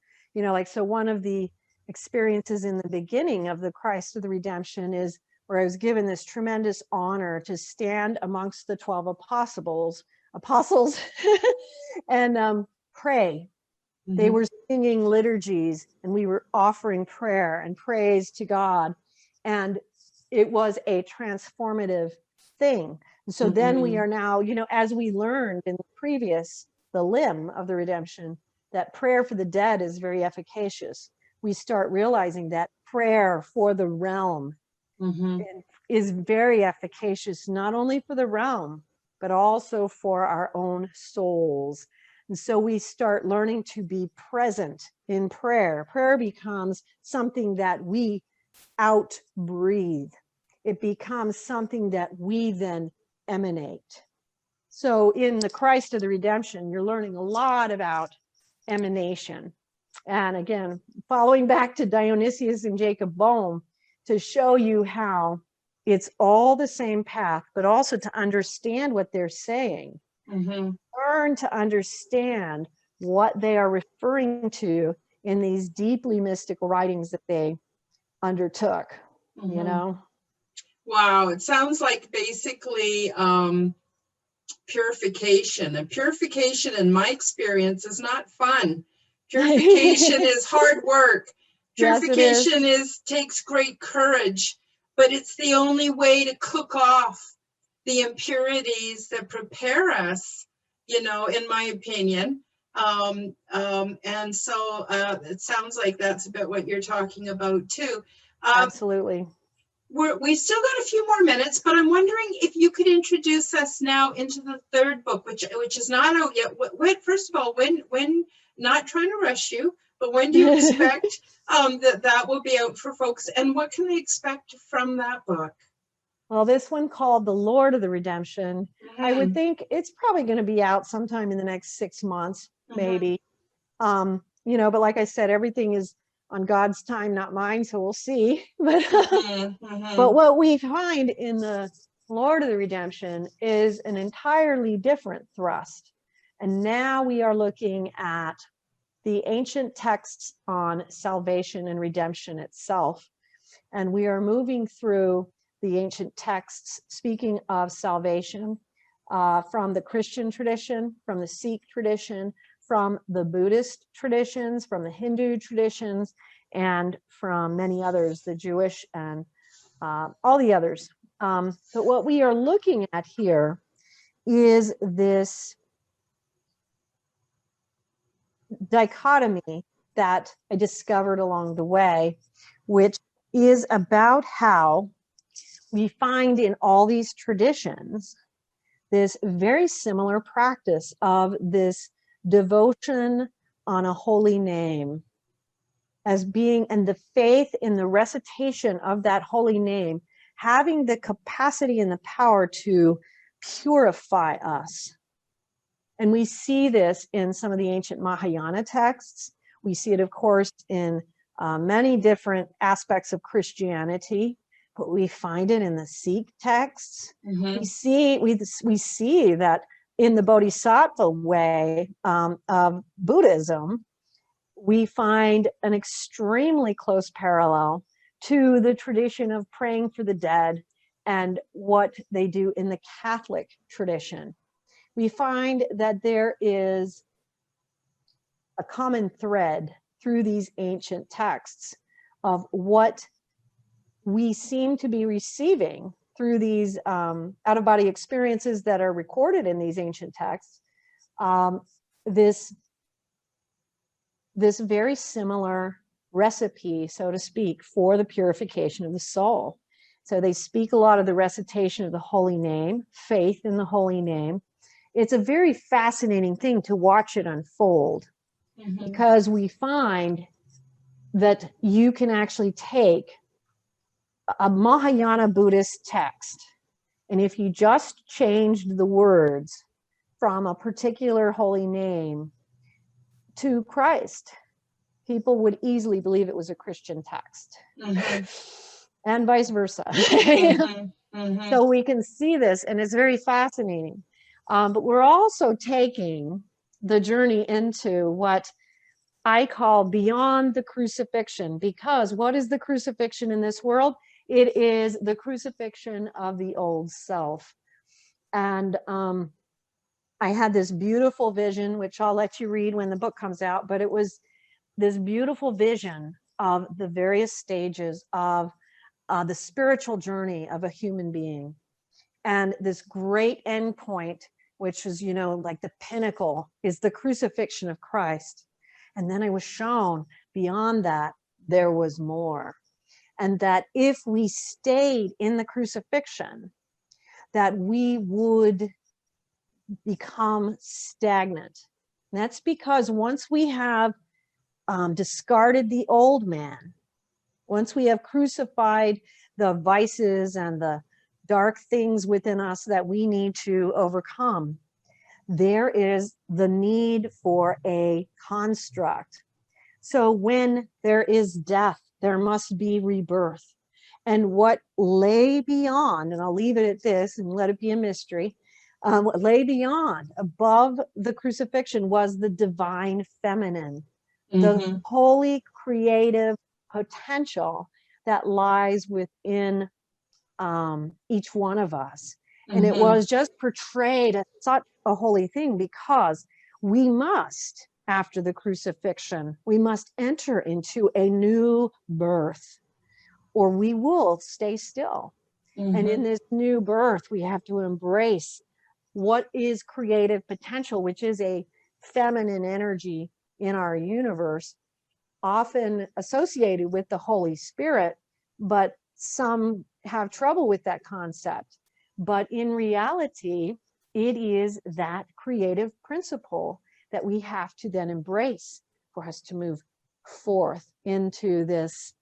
So one of the experiences in the beginning of the Christ of the Redemption is where I was given this tremendous honor to stand amongst the 12 apostles and pray. They were singing liturgies, and we were offering prayer and praise to God. And it was a transformative thing. And so then we are now, as we learned in the limb of the redemption, that prayer for the dead is very efficacious. We start realizing that prayer for the realm is very efficacious, not only for the realm, but also for our own souls. And so we start learning to be present in prayer. Prayer becomes something that we out-breathe. It becomes something that we then emanate. So in the Christ of the Redemption, you're learning a lot about emanation. And again, following back to Dionysius and Jacob Boehme, to show you how it's all the same path, but also to understand what they're saying. Learn to understand what they are referring to in these deeply mystical writings that they undertook, Wow, it sounds like basically purification. And purification, in my experience, is not fun. Purification is hard work. Purification takes great courage, but it's the only way to cook off the impurities that prepare us, in my opinion. And so it sounds like that's about what you're talking about too. Absolutely. We still got a few more minutes, but I'm wondering if you could introduce us now into the third book, which is not out yet. First of all, when not trying to rush you, but when do you expect that will be out for folks, and what can they expect from that book? Well, this one called The Lord of the Redemption, I would think it's probably going to be out sometime in the next 6 months, maybe. But like I said, everything is on God's time, not mine, so we'll see. But what we find in the Lord of the Redemption is an entirely different thrust. And now we are looking at the ancient texts on salvation and redemption itself. And we are moving through the ancient texts speaking of salvation from the Christian tradition, from the Sikh tradition, from the Buddhist traditions, from the Hindu traditions, and from many others, the Jewish and all the others. But what we are looking at here is this dichotomy that I discovered along the way, which is about how we find in all these traditions this very similar practice of this devotion on a holy name. as being, and the faith in the recitation of that holy name, having the capacity and the power to purify us. And we see this in some of the ancient Mahayana texts. We see it, of course, in many different aspects of Christianity, but we find it in the Sikh texts. Mm-hmm. We see that in the Bodhisattva way of Buddhism, we find an extremely close parallel to the tradition of praying for the dead and what they do in the Catholic tradition. We find that there is a common thread through these ancient texts of what we seem to be receiving through these out-of-body experiences that are recorded in these ancient texts, this very similar recipe, so to speak, for the purification of the soul. So they speak a lot of the recitation of the holy name, faith in the holy name. It's a very fascinating thing to watch it unfold, because we find that you can actually take a Mahayana Buddhist text, and if you just changed the words from a particular holy name to Christ, people would easily believe it was a Christian text, and vice versa. So we can see this, and it's very fascinating. But we're also taking the journey into what I call beyond the crucifixion, because what is the crucifixion in this world? It is the crucifixion of the old self. And I had this beautiful vision, which I'll let you read when the book comes out, but it was this beautiful vision of the various stages of the spiritual journey of a human being. And this great endpoint, which is, like the pinnacle, is the crucifixion of Christ. And then I was shown beyond that, there was more. And that if we stayed in the crucifixion, that we would become stagnant. And that's because once we have discarded the old man, once we have crucified the vices and the dark things within us that we need to overcome, there is the need for a construct. So when there is death, there must be rebirth. And what lay beyond, and I'll leave it at this and let it be a mystery, what lay beyond, above the crucifixion, was the divine feminine, the holy creative potential that lies within each one of us. And it was just portrayed as such a holy thing, because we must, after the crucifixion, we must enter into a new birth, or we will stay still. And in this new birth, we have to embrace what is creative potential, which is a feminine energy in our universe, often associated with the Holy Spirit, but some have trouble with that concept. But in reality, it is that creative principle that we have to then embrace for us to move forth into this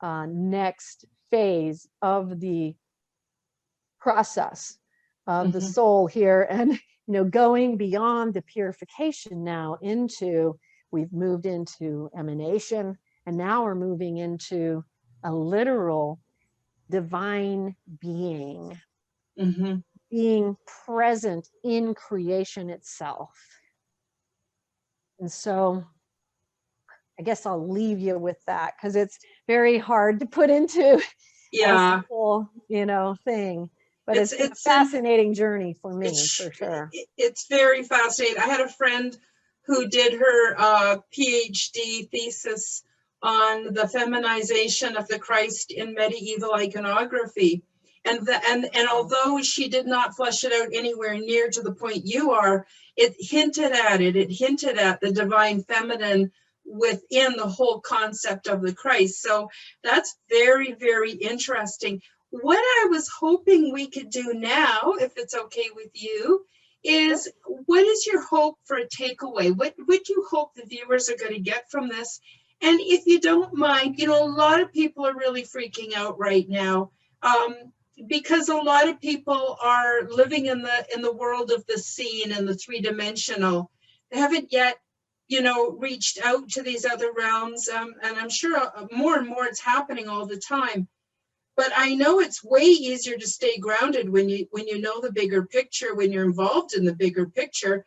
next phase of the process of the soul here, and going beyond the purification now into, we've moved into emanation, and now we're moving into a literal divine being, being present in creation itself. And so I guess I'll leave you with that, because it's very hard to put into a simple, thing. But it's a fascinating journey for me, for sure. It's very fascinating. I had a friend who did her PhD thesis on the feminization of the Christ in medieval iconography. And although she did not flesh it out anywhere near to the point you are, it hinted at the divine feminine within the whole concept of the Christ. So that's very, very interesting. What I was hoping we could do now, if it's okay with you, is what is your hope for a takeaway? What would you hope the viewers are going to get from this? And if you don't mind, you know, a lot of people are really freaking out right now, because a lot of people are living in the world of the seen and the three-dimensional. They haven't yet, you know, reached out to these other realms, and I'm sure more and more it's happening all the time. But I know it's way easier to stay grounded when you know the bigger picture, when you're involved in the bigger picture,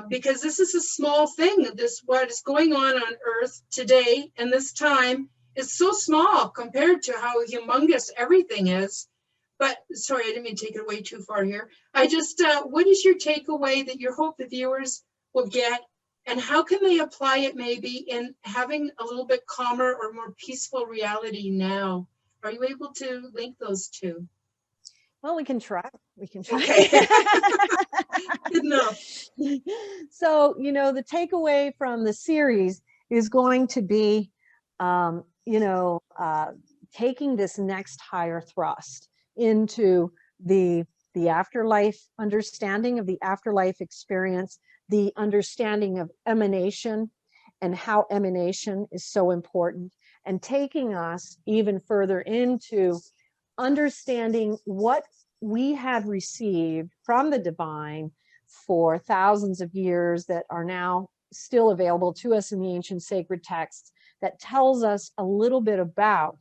because this is a small thing. This what is going on Earth today and this time is so small compared to how humongous everything is. But sorry, I didn't mean to take it away too far here. I just, what is your takeaway that you hope the viewers will get, and how can they apply it maybe in having a little bit calmer or more peaceful reality now? Are you able to link those two? Well, we can try. We can try. Okay. Good enough. So, you know, the takeaway from the series is going to be, you know, taking this next higher thrust into the afterlife, understanding of the afterlife experience, the understanding of emanation and how emanation is so important, and taking us even further into understanding what we have received from the divine for thousands of years that are now still available to us in the ancient sacred texts, that tells us a little bit about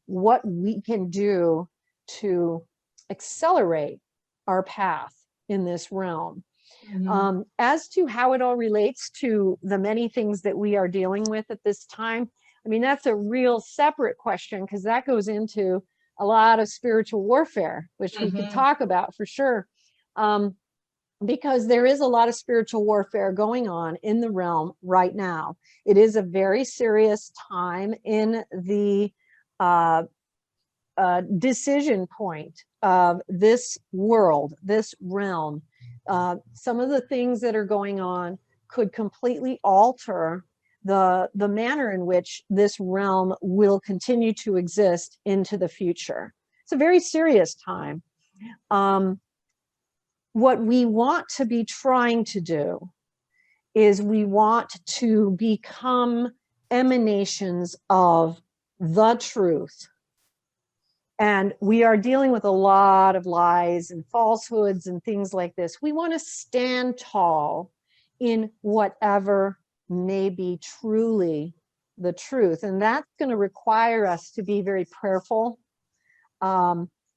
what we can do to accelerate our path in this realm. Mhm. As to how it all relates to the many things that we are dealing with at this time, I mean, that's a real separate question, because that goes into a lot of spiritual warfare, which we could Mhm. talk about for sure. Because there is a lot of spiritual warfare going on in the realm right now. It is a very serious time in the decision point of this world, this realm. Some of the things that are going on could completely alter the manner in which this realm will continue to exist into the future. It's a very serious time. What we want to be trying to do is we want to become emanations of the truth. And we are dealing with a lot of lies and falsehoods and things like this. We want to stand tall in whatever may be truly the truth. And that's going to require us to be very prayerful.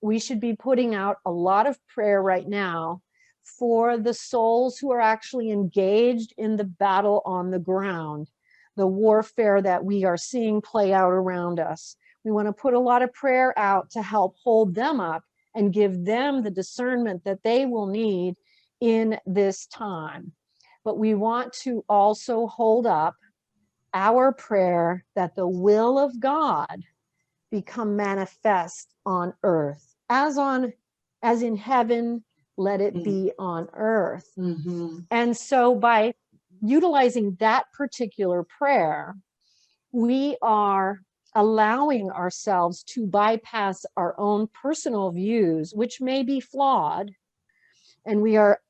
We should be putting out a lot of prayer right now for the souls who are actually engaged in the battle on the ground, the warfare that we are seeing play out around us. We want to put a lot of prayer out to help hold them up and give them the discernment that they will need in this time. But we want to also hold up our prayer that the will of God become manifest on earth, as in heaven, let it be on earth. Mm-hmm. And so by utilizing that particular prayer, we are allowing ourselves to bypass our own personal views, which may be flawed, and we are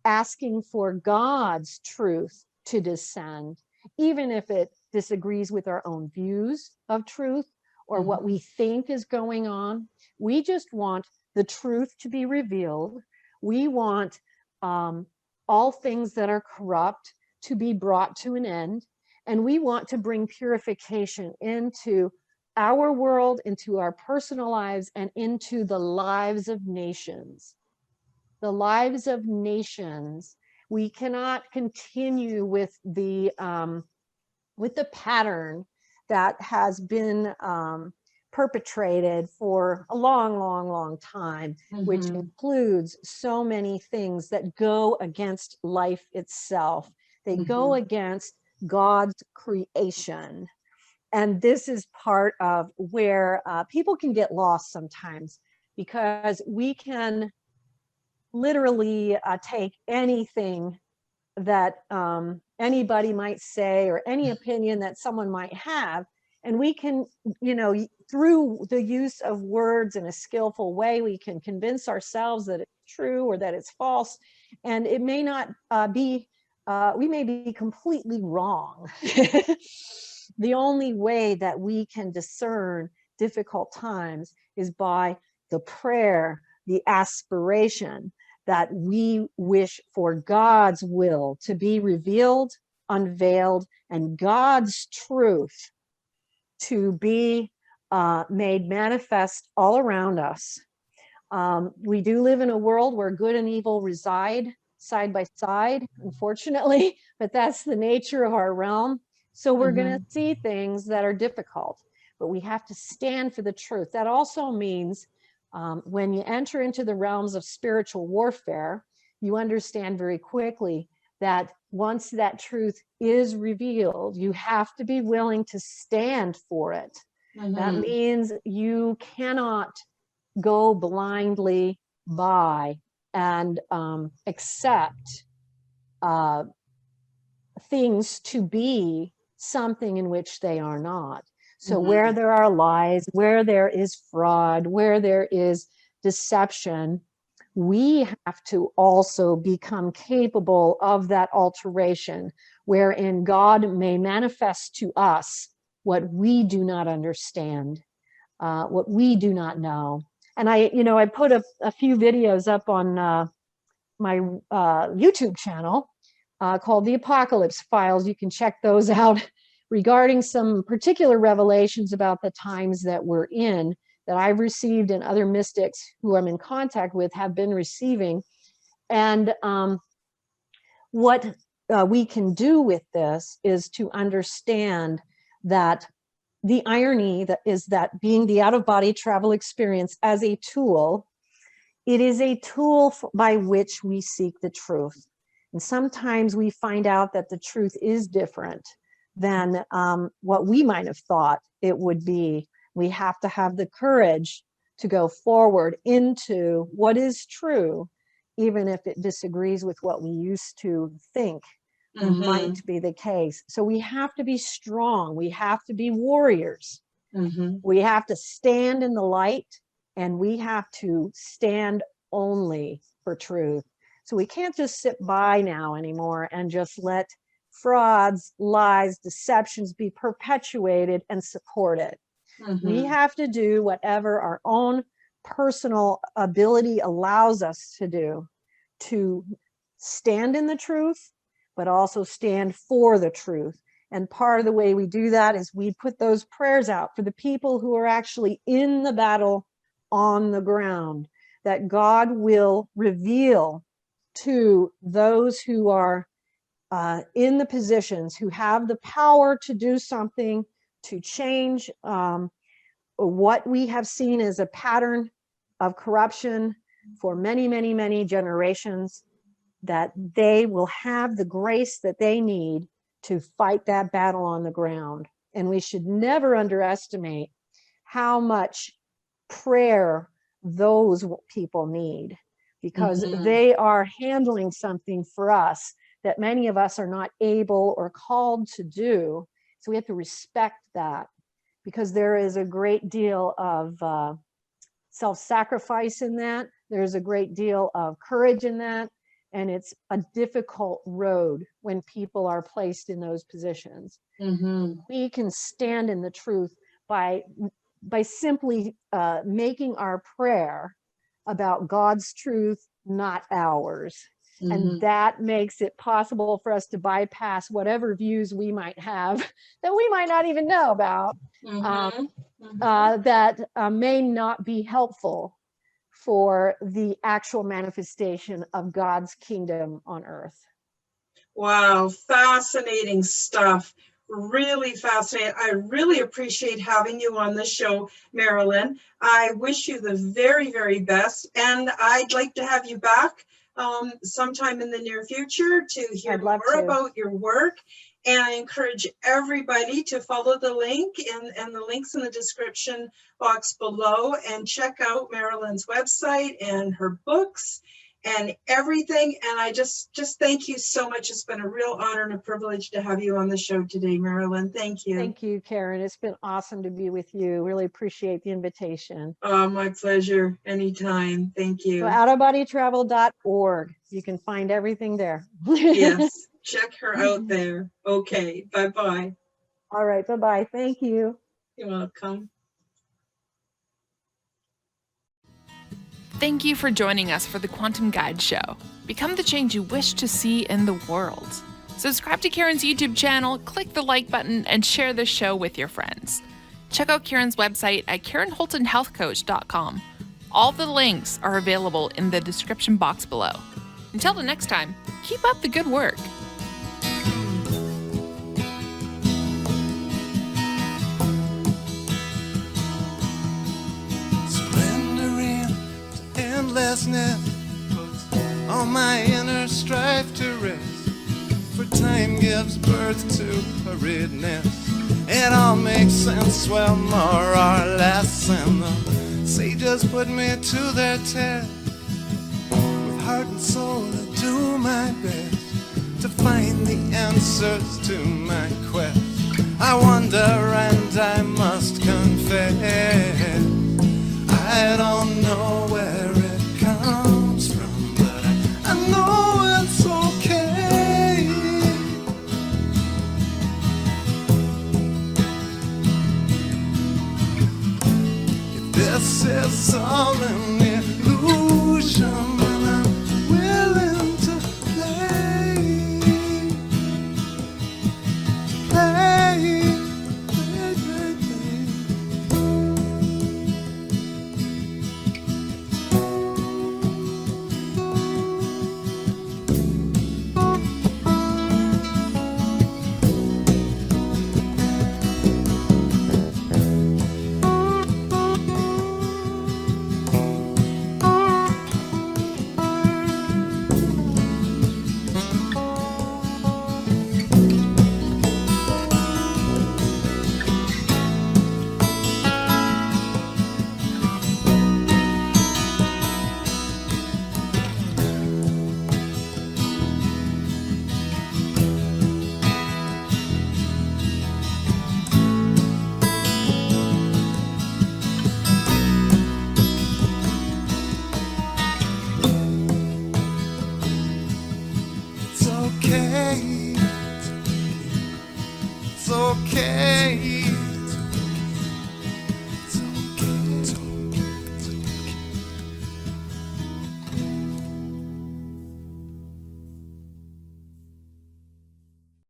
asking for God's truth to descend, even if it disagrees with our own views of truth or what we think is going on. We just want the truth to be revealed. We want all things that are corrupt to be brought to an end. And we want to bring purification into our world, into our personal lives, and into the lives of nations. The lives of nations. We cannot continue with the pattern that has been perpetrated for a long time, which includes so many things that go against life itself. They go against God's creation. And this is part of where people can get lost sometimes, because we can literally take anything that anybody might say, or any opinion that someone might have, and we can, you know, through the use of words in a skillful way, we can convince ourselves that it's true or that it's false, and it may not be, we may be completely wrong. the only way that we can discern difficult times is by the prayer, the aspiration that we wish for God's will to be revealed, unveiled, and God's truth to be made manifest all around us. We do live in a world where good and evil reside side by side, unfortunately, but that's the nature of our realm. So we're going to see things that are difficult, but we have to stand for the truth. That also means when you enter into the realms of spiritual warfare, you understand very quickly that once that truth is revealed, you have to be willing to stand for it. That means you cannot go blindly by and accept things to be something in which they are not. So where there are lies, where there is fraud, where there is deception, we have to also become capable of that alteration, wherein God may manifest to us what we do not understand, what we do not know. And I put a few videos up on my YouTube channel called The Apocalypse Files. You can check those out regarding some particular revelations about the times that we're in, that I've received and other mystics who I'm in contact with have been receiving. And what we can do with this is to understand that the irony that is that being the out-of-body travel experience as a tool, it is a tool by which we seek the truth. And sometimes we find out that the truth is different than what we might have thought it would be. We have to have the courage to go forward into what is true, even if it disagrees with what we used to think might be the case. So we have to be strong. We have to be warriors. We have to stand in the light, and we have to stand only for truth. So we can't just sit by now anymore and just let frauds, lies, deceptions be perpetuated and supported. We have to do whatever our own personal ability allows us to do to stand in the truth, but also stand for the truth. And part of the way we do that is we put those prayers out for the people who are actually in the battle on the ground, that God will reveal to those who are in the positions, who have the power to do something, to change what we have seen as a pattern of corruption for many, many, many generations, that they will have the grace that they need to fight that battle on the ground. And we should never underestimate how much prayer those people need, because they are handling something for us that many of us are not able or called to do. So we have to respect that, because there is a great deal of self-sacrifice in that. There's a great deal of courage in that. And it's a difficult road when people are placed in those positions. We can stand in the truth by simply making our prayer about God's truth, not ours. And that makes it possible for us to bypass whatever views we might have that we might not even know about, that may not be helpful for the actual manifestation of God's kingdom on earth. Wow, fascinating stuff. Really fascinating. I really appreciate having you on the show, Marilynn. I wish you the very, very best. And I'd like to have you back sometime in the near future to hear more about your work. And I encourage everybody to follow the link and the links in the description box below, and check out Marilynn's website and her books and everything. And I just thank you so much. It's been a real honor and a privilege to have you on the show today, Marilynn. Thank you. Thank you, Karen. It's been awesome to be with you. Really appreciate the invitation. Oh, my pleasure. Anytime. Thank you. So outofbodytravel.org. You can find everything there. Yes. Check her out there. Okay. Bye-bye. All right. Bye-bye. Thank you. You're welcome. Thank you for joining us for the Quantum Guide Show. Become the change you wish to see in the world. Subscribe to Karen's YouTube channel, click the like button, and share the show with your friends. Check out Karen's website at KarenHoltonHealthCoach.com. All the links are available in the description box below. Until the next time, keep up the good work. Surrendering to endlessness puts all my inner strife to rest. For time gives birth to hurriedness. It all makes sense, well, more or less. And the sages put me to their test. With heart and soul, I do my best to find the answers to my quest. I wonder and I must confess, I don't know where it comes from, but I know it's okay. If this is all in